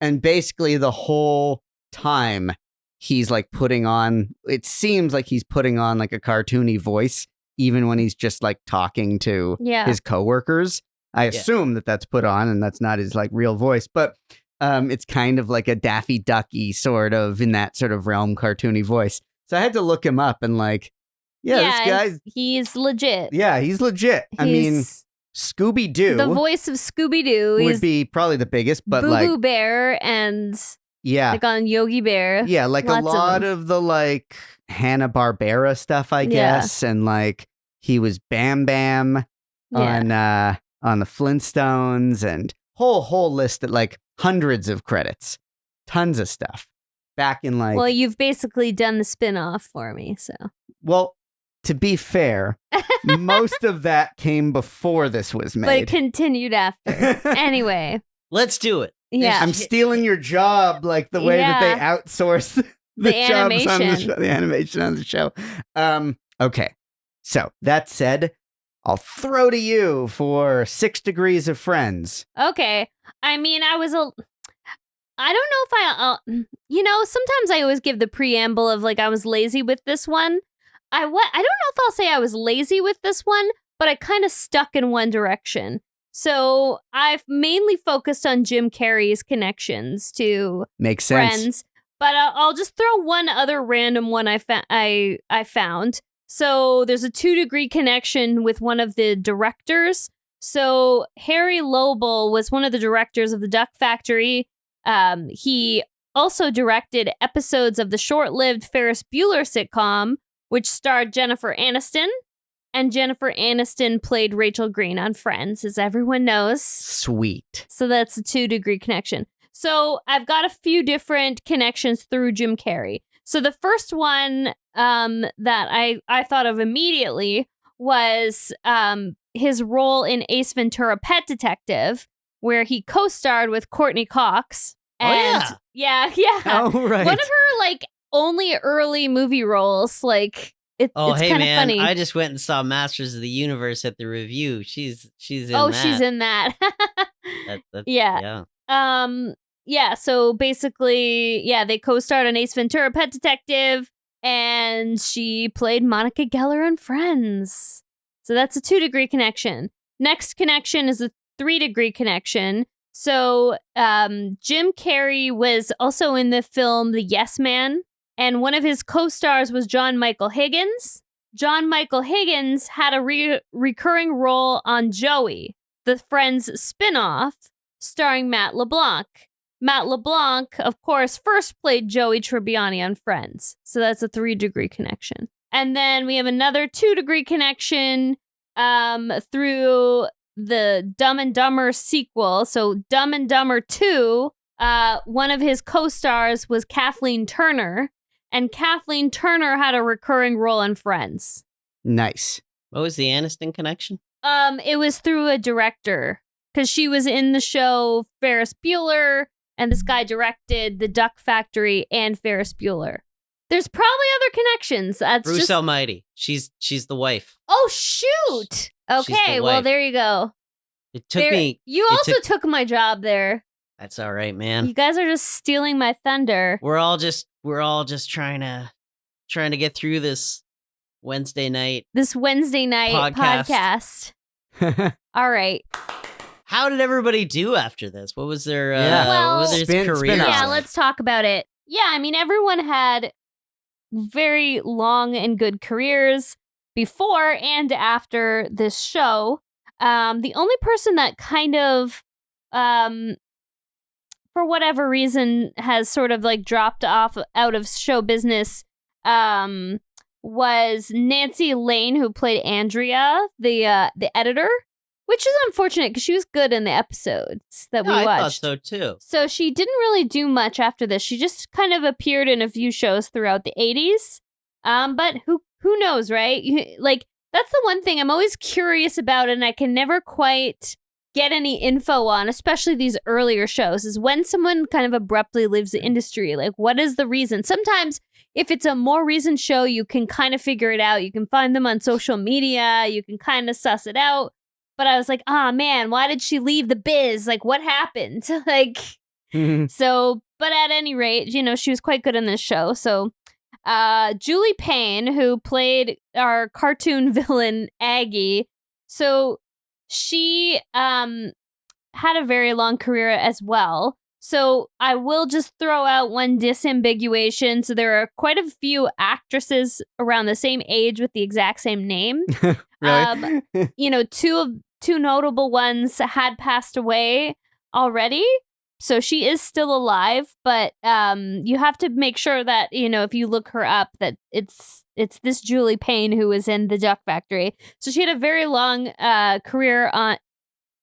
And basically the whole time he's like it seems like he's putting on like a cartoony voice, even when he's just like talking to his coworkers. I assume that that's put on and that's not his like real voice, but it's kind of like a Daffy Ducky sort of in that sort of realm cartoony voice. So I had to look him up and like, this guy's... He's legit. Yeah, he's legit. I mean, Scooby-Doo. The voice of Scooby-Doo would be probably the biggest, but Boo-Boo Bear and like on Yogi Bear. Yeah, like a lot of the like Hanna-Barbera stuff, I guess. And like He was Bam Bam on the Flintstones, and whole list of like hundreds of credits, tons of stuff. Back in like, well, you've basically done the spin-off for me, so. Well, to be fair, most of that came before this was made. But it continued after. Anyway. Let's do it. Yeah. I'm stealing your job, like the way that they outsource the jobs on the show, the animation on the show. Okay. So that said, I'll throw to you for 6 Degrees of Friends. Okay. I mean, I don't know if sometimes I always give the preamble of like I was lazy with this one. I don't know if I'll say I was lazy with this one, but I kind of stuck in one direction. So I've mainly focused on Jim Carrey's connections to Makes sense. Friends, but I'll just throw one other random one I found. So there's a 2-degree connection with one of the directors. So Harry Lobel was one of the directors of the Duck Factory. He also directed episodes of the short-lived Ferris Bueller sitcom, which starred Jennifer Aniston. And Jennifer Aniston played Rachel Green on Friends, as everyone knows. Sweet. So that's a 2-degree connection. So I've got a few different connections through Jim Carrey. So the first one that I thought of immediately was his role in Ace Ventura: Pet Detective, where he co-starred with Courtney Cox. And yeah. Oh, right. One of her like only early movie roles, like it's kind of funny. I just went and saw Masters of the Universe at the review. She's in that. Oh, she's in that. Yeah. Yeah, so basically, they co-starred on Ace Ventura: Pet Detective, and she played Monica Geller on Friends. So that's a 2-degree connection. Next connection is a 3-degree connection. So Jim Carrey was also in the film The Yes Man, and one of his co-stars was John Michael Higgins. John Michael Higgins had a recurring role on Joey, the Friends spinoff, starring Matt LeBlanc. Matt LeBlanc, of course, first played Joey Tribbiani on Friends. So that's a 3-degree connection. And then we have another 2-degree connection through the Dumb and Dumber sequel. So Dumb and Dumber 2, one of his co-stars was Kathleen Turner. And Kathleen Turner had a recurring role in Friends. Nice. What was the Aniston connection? It was through a director. Because she was in the show Ferris Bueller. And this guy directed The Duck Factory and Ferris Bueller. There's probably other connections. That's Bruce Almighty. She's the wife. Oh, shoot. Okay, well, there you go. It took me. You also took my job there. That's all right, man. You guys are just stealing my thunder. We're all just trying to get through this Wednesday night. This Wednesday night podcast. All right. How did everybody do after this? What was their career? Yeah, let's talk about it. Yeah, I mean, everyone had very long and good careers before and after this show. The only person that kind of, for whatever reason, has sort of like dropped off out of show business was Nancy Lane, who played Andrea, the editor. Which is unfortunate because she was good in the episodes that we watched. I thought so too. So she didn't really do much after this. She just kind of appeared in a few shows throughout the 80s. But who knows, right? Like, that's the one thing I'm always curious about and I can never quite get any info on, especially these earlier shows, is when someone kind of abruptly leaves the industry. Like, what is the reason? Sometimes if it's a more recent show, you can kind of figure it out. You can find them on social media. You can kind of suss it out. But I was like, man, why did she leave the biz? Like, what happened? Like, so, but at any rate, she was quite good in this show. So, Julie Payne, who played our cartoon villain, Aggie. So she, had a very long career as well. So I will just throw out one disambiguation. So there are quite a few actresses around the same age with the exact same name. Really? Two notable ones had passed away already. So she is still alive, but you have to make sure that, if you look her up, that it's this Julie Payne who was in The Duck Factory. So she had a very long career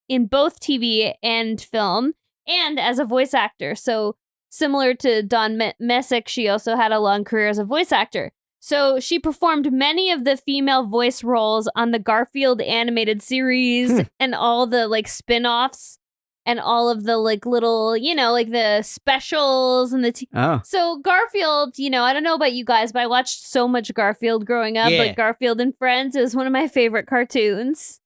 in both TV and film and as a voice actor. So similar to Don Messick, she also had a long career as a voice actor. So she performed many of the female voice roles on the Garfield animated series and all the like spin-offs and all of the like little, like the specials and the So Garfield, I don't know about you guys, but I watched so much Garfield growing up, like Garfield and Friends. It was one of my favorite cartoons.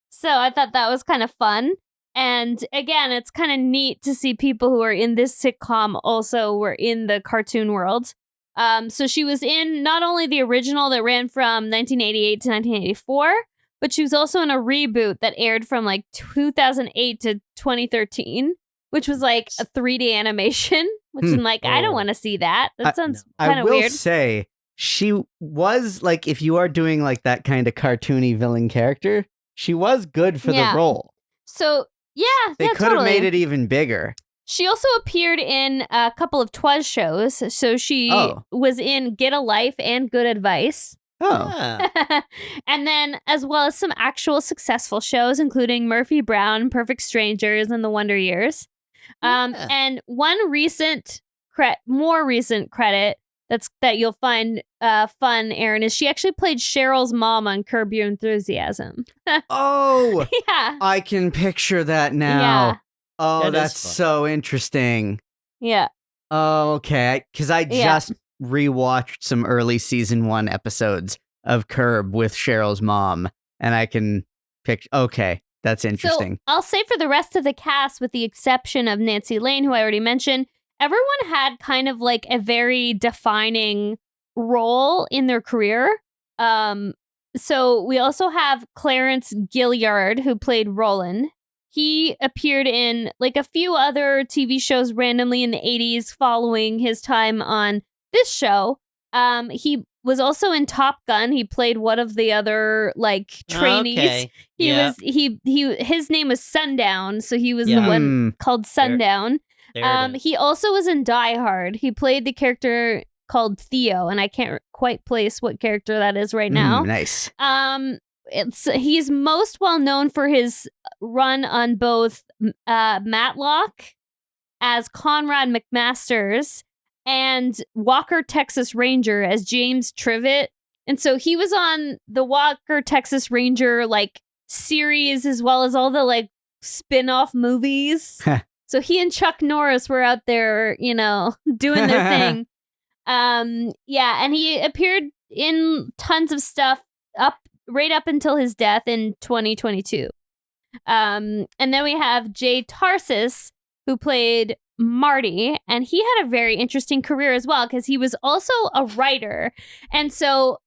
So I thought that was kind of fun. And again, it's kind of neat to see people who are in this sitcom also were in the cartoon world. So she was in not only the original that ran from 1988 to 1984, but she was also in a reboot that aired from like 2008 to 2013, which was like a 3D animation, which I'm like, I don't want to see that. That sounds kind of weird. I will say, she was like, if you are doing like that kind of cartoony villain character, she was good for the role. So, they could have made it even bigger. She also appeared in a couple of Twas shows. So she was in Get a Life and Good Advice. And then as well as some actual successful shows, including Murphy Brown, Perfect Strangers, and The Wonder Years. And one more recent credit that you'll find fun, Aaron, is she actually played Cheryl's mom on Curb Your Enthusiasm. Yeah. I can picture that now. Yeah. Oh, that's so interesting. Yeah. Oh, okay. Because I just rewatched some early season 1 episodes of Curb with Cheryl's mom, and I can picture. Okay, that's interesting. So I'll say for the rest of the cast, with the exception of Nancy Lane, who I already mentioned, everyone had kind of like a very defining role in their career. So we also have Clarence Gilliard, who played Roland. He appeared in like a few other TV shows randomly in the 80s following his time on this show. He was also in Top Gun. He played one of the other like trainees. Okay. His name was Sundown, so he was the one called Sundown. He also was in Die Hard. He played the character called Theo, and I can't quite place what character that is right now. Nice. He's most well known for his run on both Matlock as Conrad McMasters and Walker, Texas Ranger as James Trivet. And so he was on the Walker, Texas Ranger like series as well as all the like spin-off movies. So he and Chuck Norris were out there, doing their thing. And he appeared in tons of stuff right up until his death in 2022. And then we have Jay Tarsis, who played Marty, and he had a very interesting career as well because he was also a writer. And so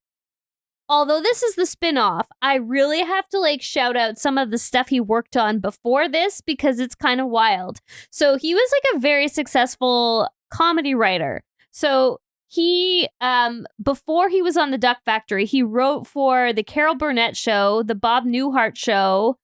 although this is the spin-off, I really have to like shout out some of the stuff he worked on before this because it's kind of wild. So he was like a very successful comedy writer. So he, before he was on the Duck Factory, he wrote for the Carol Burnett Show, the Bob Newhart Show,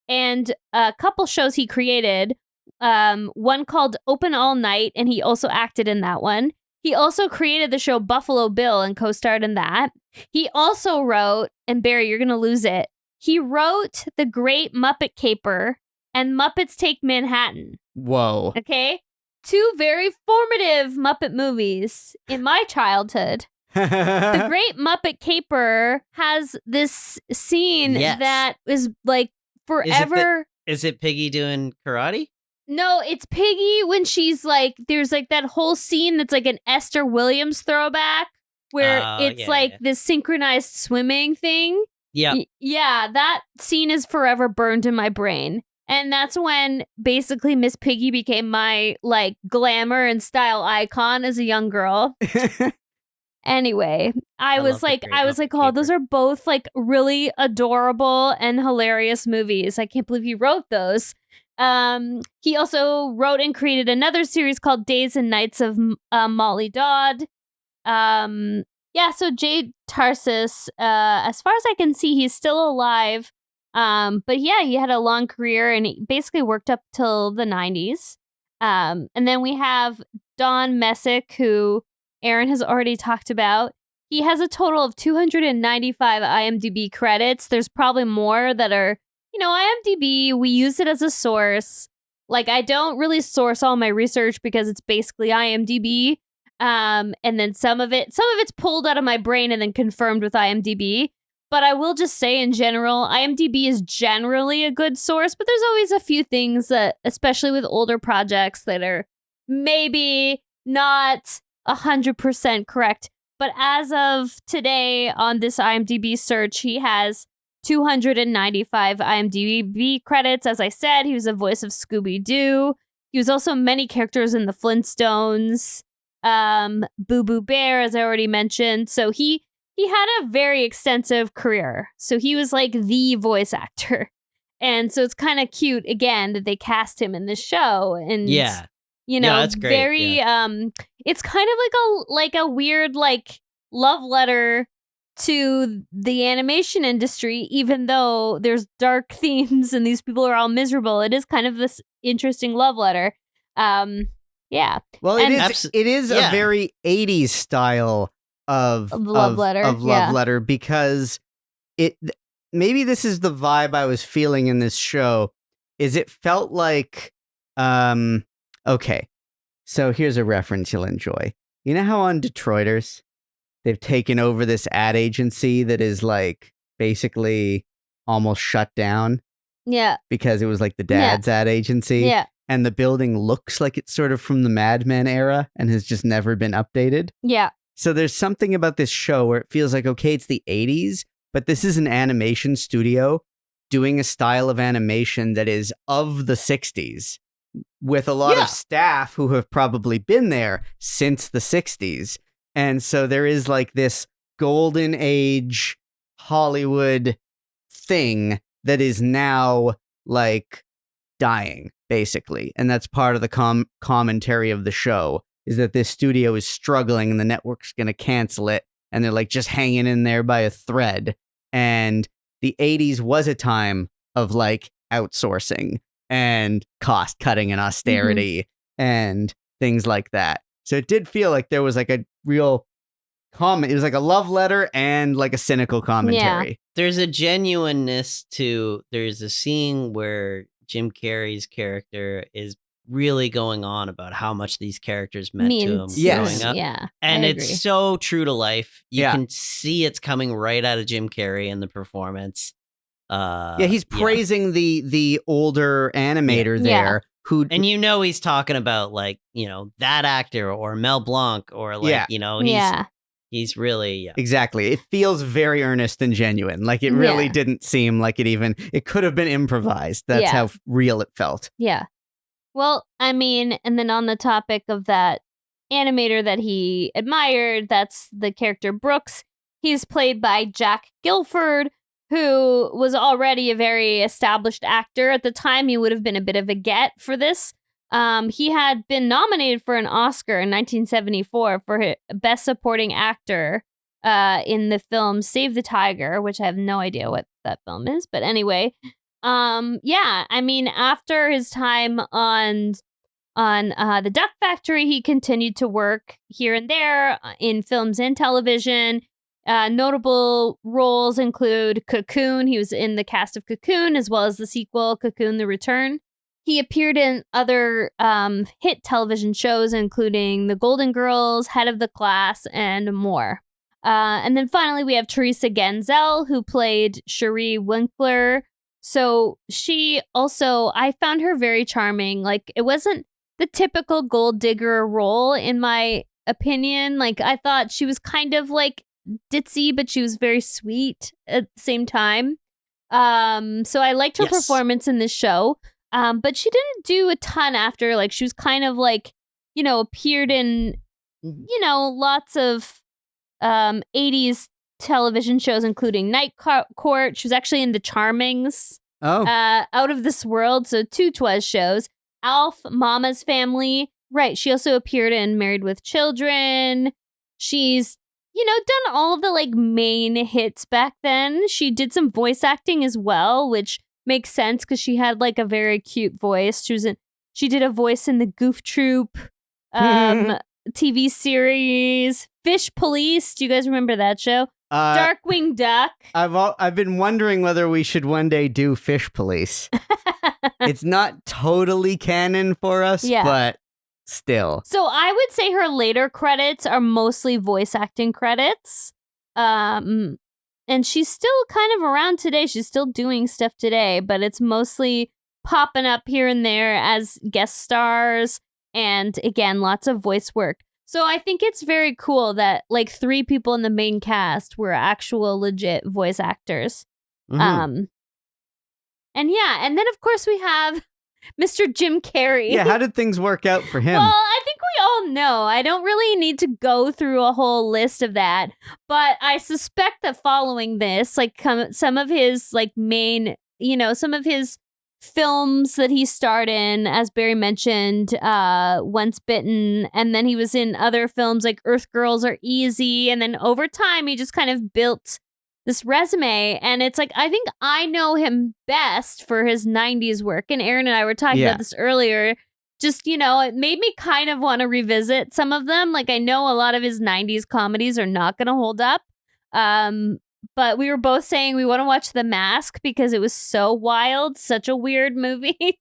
and a couple shows he created. One called Open All Night, and he also acted in that one. He also created the show Buffalo Bill and co-starred in that. He also wrote, and Barry, you're going to lose it, he wrote The Great Muppet Caper and Muppets Take Manhattan. Whoa. Okay? 2 very formative Muppet movies in my childhood. The Great Muppet Caper has this scene that is like forever. Is it Piggy doing karate? No, it's Piggy when she's like, there's like that whole scene that's like an Esther Williams throwback where it's this synchronized swimming thing. Yeah. That scene is forever burned in my brain. And that's when basically Miss Piggy became my like glamour and style icon as a young girl. Anyway, I was like, oh, those are both like really adorable and hilarious movies. I can't believe he wrote those. He also wrote and created another series called Days and Nights of Molly Dodd. So Jay Tarsis, as far as I can see, he's still alive. But yeah, he had a long career and he basically worked up till the 90s. And then we have Don Messick, who Aaron has already talked about. He has a total of 295 IMDb credits. There's probably more that are, IMDb, we use it as a source. Like, I don't really source all my research because it's basically IMDb. And then some of it's pulled out of my brain and then confirmed with IMDb. But I will just say in general, IMDb is generally a good source, but there's always a few things that, especially with older projects, that are maybe not 100% correct. But as of today on this IMDb search, he has 295 IMDb credits. As I said, he was the voice of Scooby-Doo. He was also many characters in the Flintstones, Boo Boo Bear, as I already mentioned. So he had a very extensive career. So he was like the voice actor. And so it's kind of cute, again, that they cast him in this show. And yeah. That's great. Very, it's kind of like a weird, like, love letter to the animation industry, even though there's dark themes and these people are all miserable. It is kind of this interesting love letter. Yeah. Well, it is a very 80s style of love letter because maybe this is the vibe I was feeling in this show, is it felt like, okay, so here's a reference you'll enjoy. You know how on Detroiters, they've taken over this ad agency that is like basically almost shut down? Yeah. Because it was like the dad's ad agency. Yeah. And the building looks like it's sort of from the Mad Men era and has just never been updated. Yeah. So there's something about this show where it feels like, okay, it's the 80s, but this is an animation studio doing a style of animation that is of the 60s with a lot of staff who have probably been there since the 60s. And so there is like this golden age Hollywood thing that is now like dying, basically. And that's part of the commentary of the show, is that this studio is struggling and the network's going to cancel it. And they're like just hanging in there by a thread. And the 80s was a time of like outsourcing and cost cutting and austerity and things like that. So it did feel like there was like a real comment. It was like a love letter and like a cynical commentary. Yeah. There's a genuineness to, there's a scene where Jim Carrey's character is really going on about how much these characters meant to him growing up. Yeah, and it's so true to life. You can see it's coming right out of Jim Carrey in the performance. He's praising the older animator there. Who, and he's talking about like, that actor or Mel Blanc or like, he's really, Exactly. It feels very earnest and genuine. Like it really didn't seem like it could have been improvised. That's how real it felt. Yeah. Well, I mean, and then on the topic of that animator that he admired, that's the character Brooks. He's played by Jack Gilford, who was already a very established actor. At the time, he would have been a bit of a get for this. He had been nominated for an Oscar in 1974 for Best Supporting Actor in the film Save the Tiger, which I have no idea what that film is. But anyway, I mean, after his time on the Duck Factory, he continued to work here and there in films and television. Notable roles include Cocoon. He was in the cast of Cocoon, as well as the sequel, Cocoon: The Return. He appeared in other hit television shows, including The Golden Girls, Head of the Class, and more. And then finally, we have Teresa Genzel, who played Cherie Winkler. So she also, I found her very charming. Like, it wasn't the typical gold digger role, in my opinion. Like, I thought she was kind of like ditzy, but she was very sweet at the same time. So I liked her performance in this show. But she didn't do a ton after. Like, she was kind of like, appeared in, lots of 80s television shows, including Night Court. She was actually in The Charmings. Out of This World. So 2 Twas shows. Alf, Mama's Family. Right. She also appeared in Married with Children. She's, done all of the like main hits back then. She did some voice acting as well, which makes sense because she had like a very cute voice. She did a voice in the Goof Troop TV series, Fish Police. Do you guys remember that show? Darkwing Duck. I've been wondering whether we should one day do Fish Police. It's not totally canon for us, but still. So I would say her later credits are mostly voice acting credits. And she's still kind of around today. She's still doing stuff today, but it's mostly popping up here and there as guest stars. And again, lots of voice work. So I think it's very cool that like 3 people in the main cast were actual legit voice actors. And then of course we have Mr. Jim Carrey. Yeah, how did things work out for him? Well, I think we all know. I don't really need to go through a whole list of that, but I suspect that following this, like some of his like main, some of his films that he starred in, as Barry mentioned, Once Bitten, and then he was in other films like Earth Girls Are Easy, and then over time he just kind of built this resume, and it's like I think I know him best for his 90s work, and Aaron and I were talking about this earlier. Just, it made me kind of want to revisit some of them. Like I know a lot of his 90s comedies are not going to hold up. But we were both saying we want to watch The Mask because it was so wild, such a weird movie.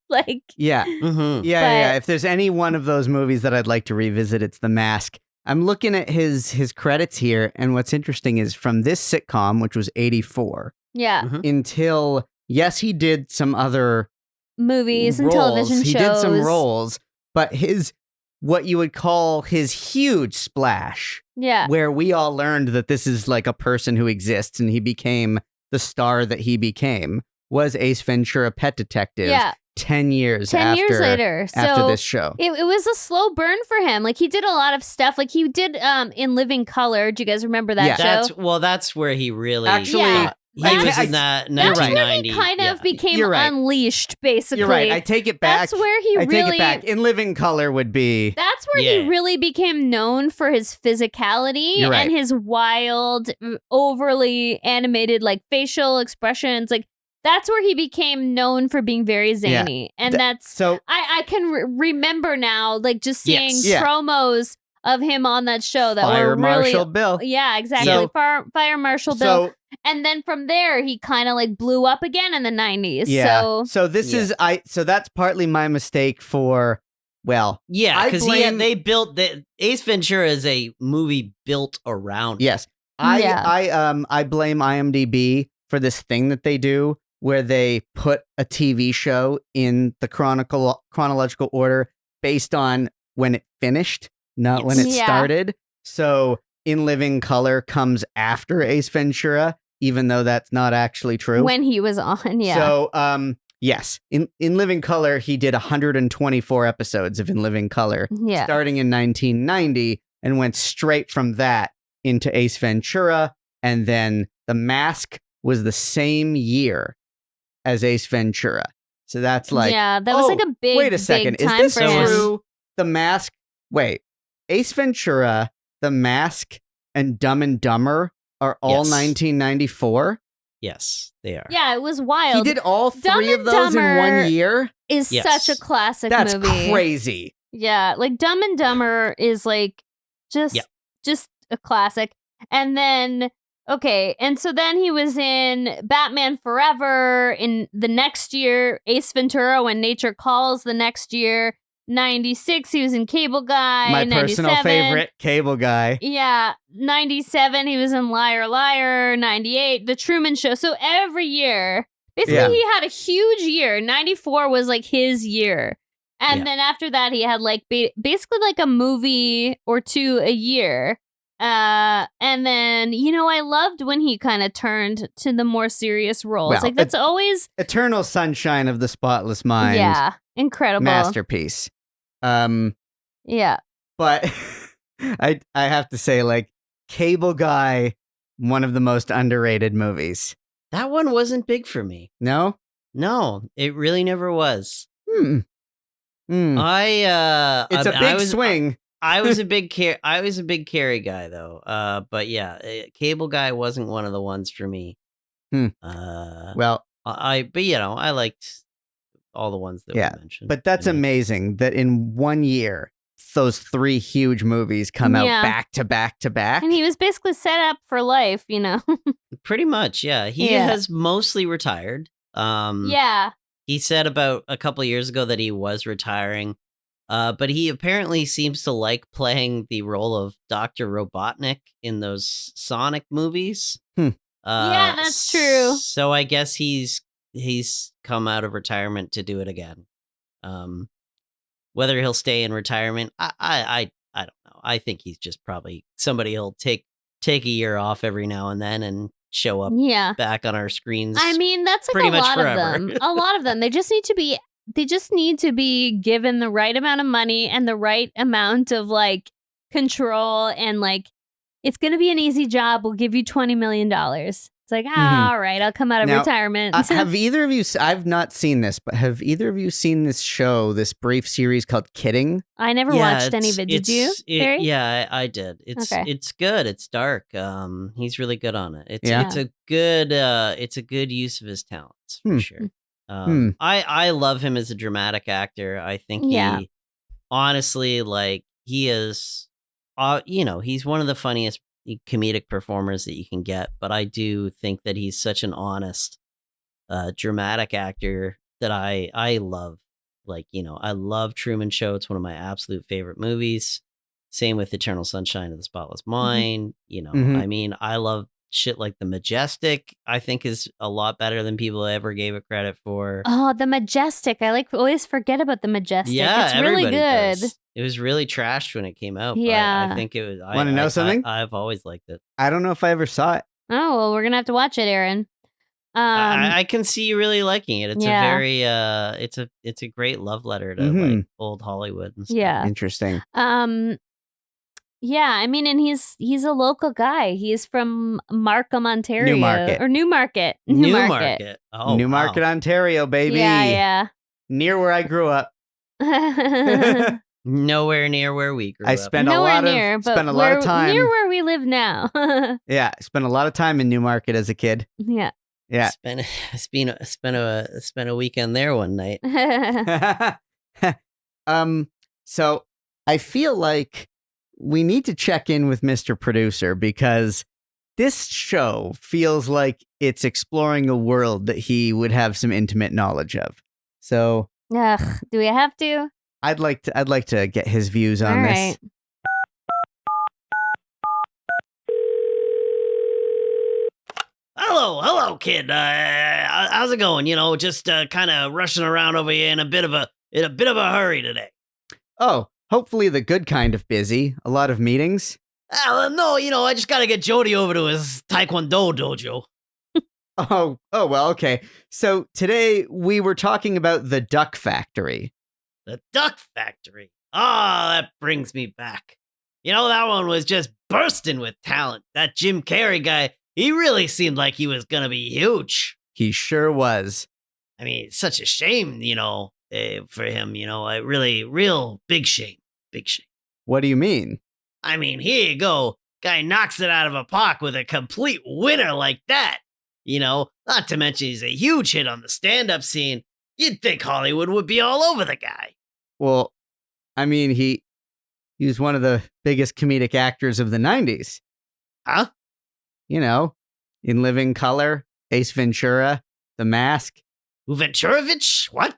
Yeah. Yeah. If there's any one of those movies that I'd like to revisit, it's The Mask. I'm looking at his credits here, and what's interesting is from this sitcom, which was 84, until, yes, he did some other movies roles. And television shows. He did some roles, but what you would call his huge splash, where we all learned that this is like a person who exists and he became the star that he became, was Ace Ventura: Pet Detective. 10 years later. After this show. It was a slow burn for him. Like he did a lot of stuff. Like he did In Living Color. Do you guys remember that show? That's where he really actually he was in that 1990. That's where he kind of became unleashed, basically. You're right. I take it back. That's where he I take it back. In Living Color would be. That's where he really became known for his physicality and his wild, overly animated, like facial expressions. Like that's where he became known for being very zany. And that's so I can remember now, like just seeing promos of him on that show that Fire were Marshal really, Bill. Yeah, exactly. So, Fire Marshal Bill. And then from there, he kind of like blew up again in the 90s. Yeah. So this is so that's partly my mistake for. Well, because they built the Ace Ventura is a movie built around. Yes, I blame IMDb for this thing that they do where they put a TV show in the chronological order based on when it finished, not when it started. So In Living Color comes after Ace Ventura, even though that's not actually true. When he was on, So, yes, in Living Color, he did 124 episodes of In Living Color, starting in 1990, and went straight from that into Ace Ventura, and then The Mask was the same year as Ace Ventura. So that's like, that was like a big, wait a second, big time is this for true? him. The Mask, wait, Ace Ventura, The Mask, and Dumb and Dumber are all 1994? Yes, they are. Yeah, it was wild. He did all Dumb three and of those in Dumber 1 year? Is such a classic That's movie. crazy. Yeah, like Dumb and Dumber is like just a classic. And then and so then he was in Batman Forever in the next year, Ace Ventura: When Nature Calls the next year, 96 he was in Cable Guy, My 97, personal favorite, Cable Guy. Yeah, 97 he was in Liar Liar, 98 The Truman Show. So every year, basically he had a huge year. 94 was like his year. And then after that he had like basically like a movie or two a year. And then, I loved when he kind of turned to the more serious roles. Well, like that's always Eternal Sunshine of the Spotless Mind. Yeah, incredible. Masterpiece. Yeah. But I have to say, like, Cable Guy, one of the most underrated movies. That one wasn't big for me. No? No, it really never was. It's a big swing. I was a big Carrey guy though. But Cable Guy wasn't one of the ones for me. Well, I liked all the ones that Yeah, we mentioned. but that's amazing that in 1 year, those 3 huge movies come out back to back to back. And he was basically set up for life, Pretty much, yeah. He has mostly retired. Yeah. He said about a couple of years ago that he was retiring, but he apparently seems to like playing the role of Dr. Robotnik in those Sonic movies. Yeah, that's true. So I guess he's come out of retirement to do it again. Whether he'll stay in retirement, I don't know. I think he's just probably somebody who'll take a year off every now and then and show up back on our screens. I mean, that's like pretty a much lot forever. of them. A lot of them. They just need to be given the right amount of money and the right amount of like control, and like it's going to be an easy job. We'll give you $20 million. It's like, all right, I'll come out of retirement. Have either of you, I've not seen this, but have either of you seen this show, this brief series called Kidding? I never watched any of it. Did you? Yeah, I did. It's good. It's dark. He's really good on it. It's a good use of his talents for sure. I love him as a dramatic actor. I think he honestly, like, he is, he's one of the funniest comedic performers that you can get, but I do think that he's such an honest dramatic actor that I love. Like, I love Truman Show. It's one of my absolute favorite movies. Same with Eternal Sunshine of the Spotless Mind. I mean, I love shit like The Majestic. I think is a lot better than people ever gave it credit for. Oh, The Majestic. I always forget about The Majestic. Yeah, it's really good. Does. It was really trashed when it came out. Yeah. But I think it was. Want to know something? I've always liked it. I don't know if I ever saw it. Oh, well, we're going to have to watch it, Aaron. I can see you really liking it. It's a very it's a great love letter to like old Hollywood and stuff. Yeah. Interesting. Yeah, I mean, and he's a local guy. He's from Markham, Ontario. Newmarket. Or Newmarket. Newmarket. Oh, Newmarket, Ontario, baby. Yeah. Near where I grew up. Nowhere near where we grew up. I spent a lot of time near where we live now. Yeah, I spent a lot of time in Newmarket as a kid. Yeah. Yeah. Spent a weekend there one night. So I feel like we need to check in with Mr. Producer because this show feels like it's exploring a world that he would have some intimate knowledge of. So, do we have to? I'd like to get his views on this. Right. Hello, kid. How's it going? Just kind of rushing around over here in a bit of a hurry today. Oh, hopefully the good kind of busy. A lot of meetings. No, I just gotta get Jody over to his Taekwondo dojo. Oh, well, okay. So today we were talking about the Duck Factory. The Duck Factory. That brings me back. That one was just bursting with talent. That Jim Carrey guy, he really seemed like he was gonna be huge. He sure was. I mean, it's such a shame, for him, a really, real big shame. Big shame. What do you mean? I mean, here you go. Guy knocks it out of a park with a complete winner like that. Not to mention he's a huge hit on the stand-up scene. You'd think Hollywood would be all over the guy. Well, I mean, he was one of the biggest comedic actors of the 90s. Huh? In Living Color, Ace Ventura, The Mask. Venturovich? What?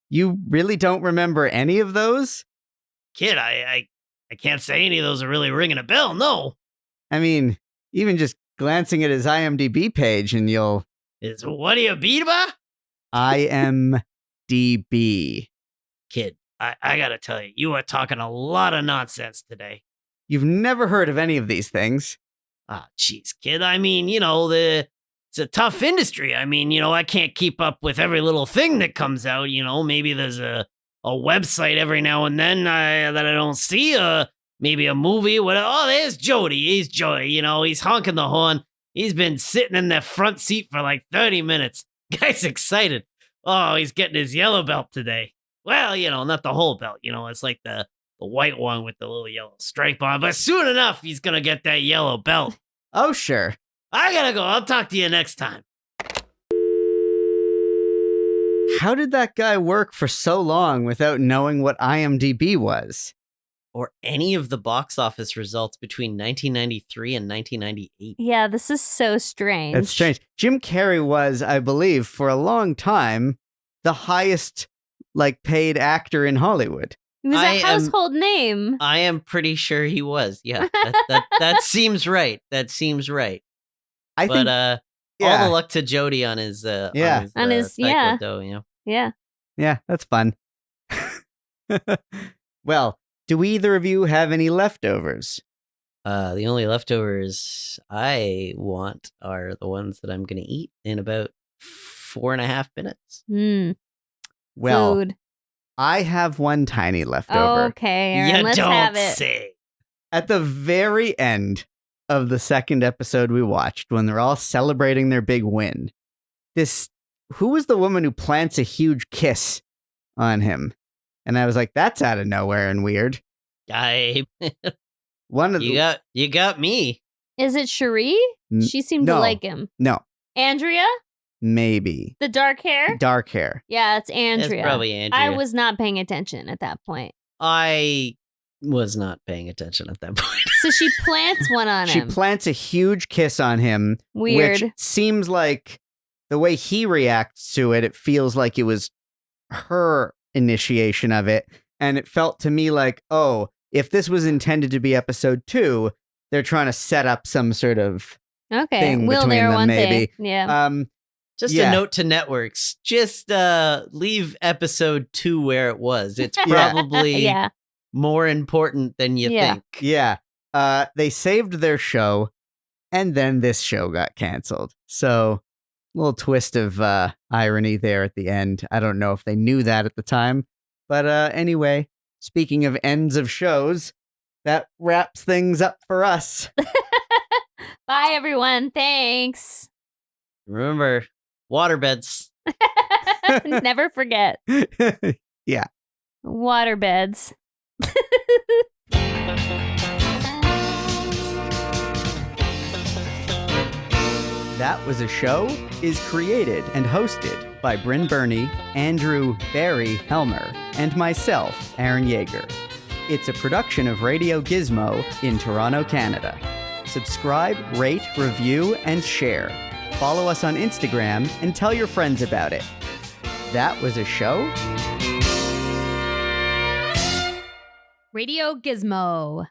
You really don't remember any of those? Kid, I can't say any of those are really ringing a bell, no. I mean, even just glancing at his IMDb page and you'll... What do you beat about? IMDb. Kid, I gotta tell you, you are talking a lot of nonsense today. You've never heard of any of these things. Jeez, kid. I mean, it's a tough industry. I mean, I can't keep up with every little thing that comes out. Maybe there's a website every now and then that I don't see. Maybe a movie. Oh, there's Jody. He's Jody. He's honking the horn. He's been sitting in the front seat for like 30 minutes. Guy's excited. Oh, he's getting his yellow belt today. Well, not the whole belt. It's like the white one with the little yellow stripe on. But soon enough, he's going to get that yellow belt. Oh, sure. I gotta go. I'll talk to you next time. How did that guy work for so long without knowing what IMDb was? Or any of the box office results between 1993 and 1998. Yeah, this is so strange. That's strange. Jim Carrey was, I believe, for a long time, the highest paid actor in Hollywood. He was a household name. I am pretty sure he was. Yeah, that seems right. That seems right. All the luck to Jody on his taekwondo, Yeah. Yeah, that's fun. Well, do either of you have any leftovers? The only leftovers I want are the ones that I'm going to eat in about 4.5 minutes. Well, food. I have one tiny leftover. Okay, Aaron, let's have it. Say. At the very end of the second episode we watched, when they're all celebrating their big win, who was the woman who plants a huge kiss on him? And I was like, that's out of nowhere and weird. You got me. Is it Cherie? She seemed to like him. No. Andrea? Maybe. The dark hair? Dark hair. Yeah, it's Andrea. It's probably Andrea. I was not paying attention at that point. I was not paying attention at that point. So she plants one on him. She plants a huge kiss on him. Weird. Which seems like the way he reacts to it, it feels like it was her initiation of it. And it felt to me like, oh, if this was intended to be episode 2, they're trying to set up some sort of thing between them, maybe. Thing. Yeah. Just a note to networks. Just leave episode 2 where it was. It's probably more important than you think. Yeah. They saved their show, and then this show got canceled. So, a little twist of irony there at the end. I don't know if they knew that at the time. But anyway, speaking of ends of shows, that wraps things up for us. Bye, everyone. Thanks. Remember, waterbeds. Never forget. Yeah. Waterbeds. That Was a Show is created and hosted by Brynn Byrne, Andrew Barry Helmer, and myself, Aaron Yeger. It's a production of Radio Gizmo in Toronto, Canada. Subscribe, rate, review, and share. Follow us on Instagram and tell your friends about it. That Was a Show? Radio Gizmo.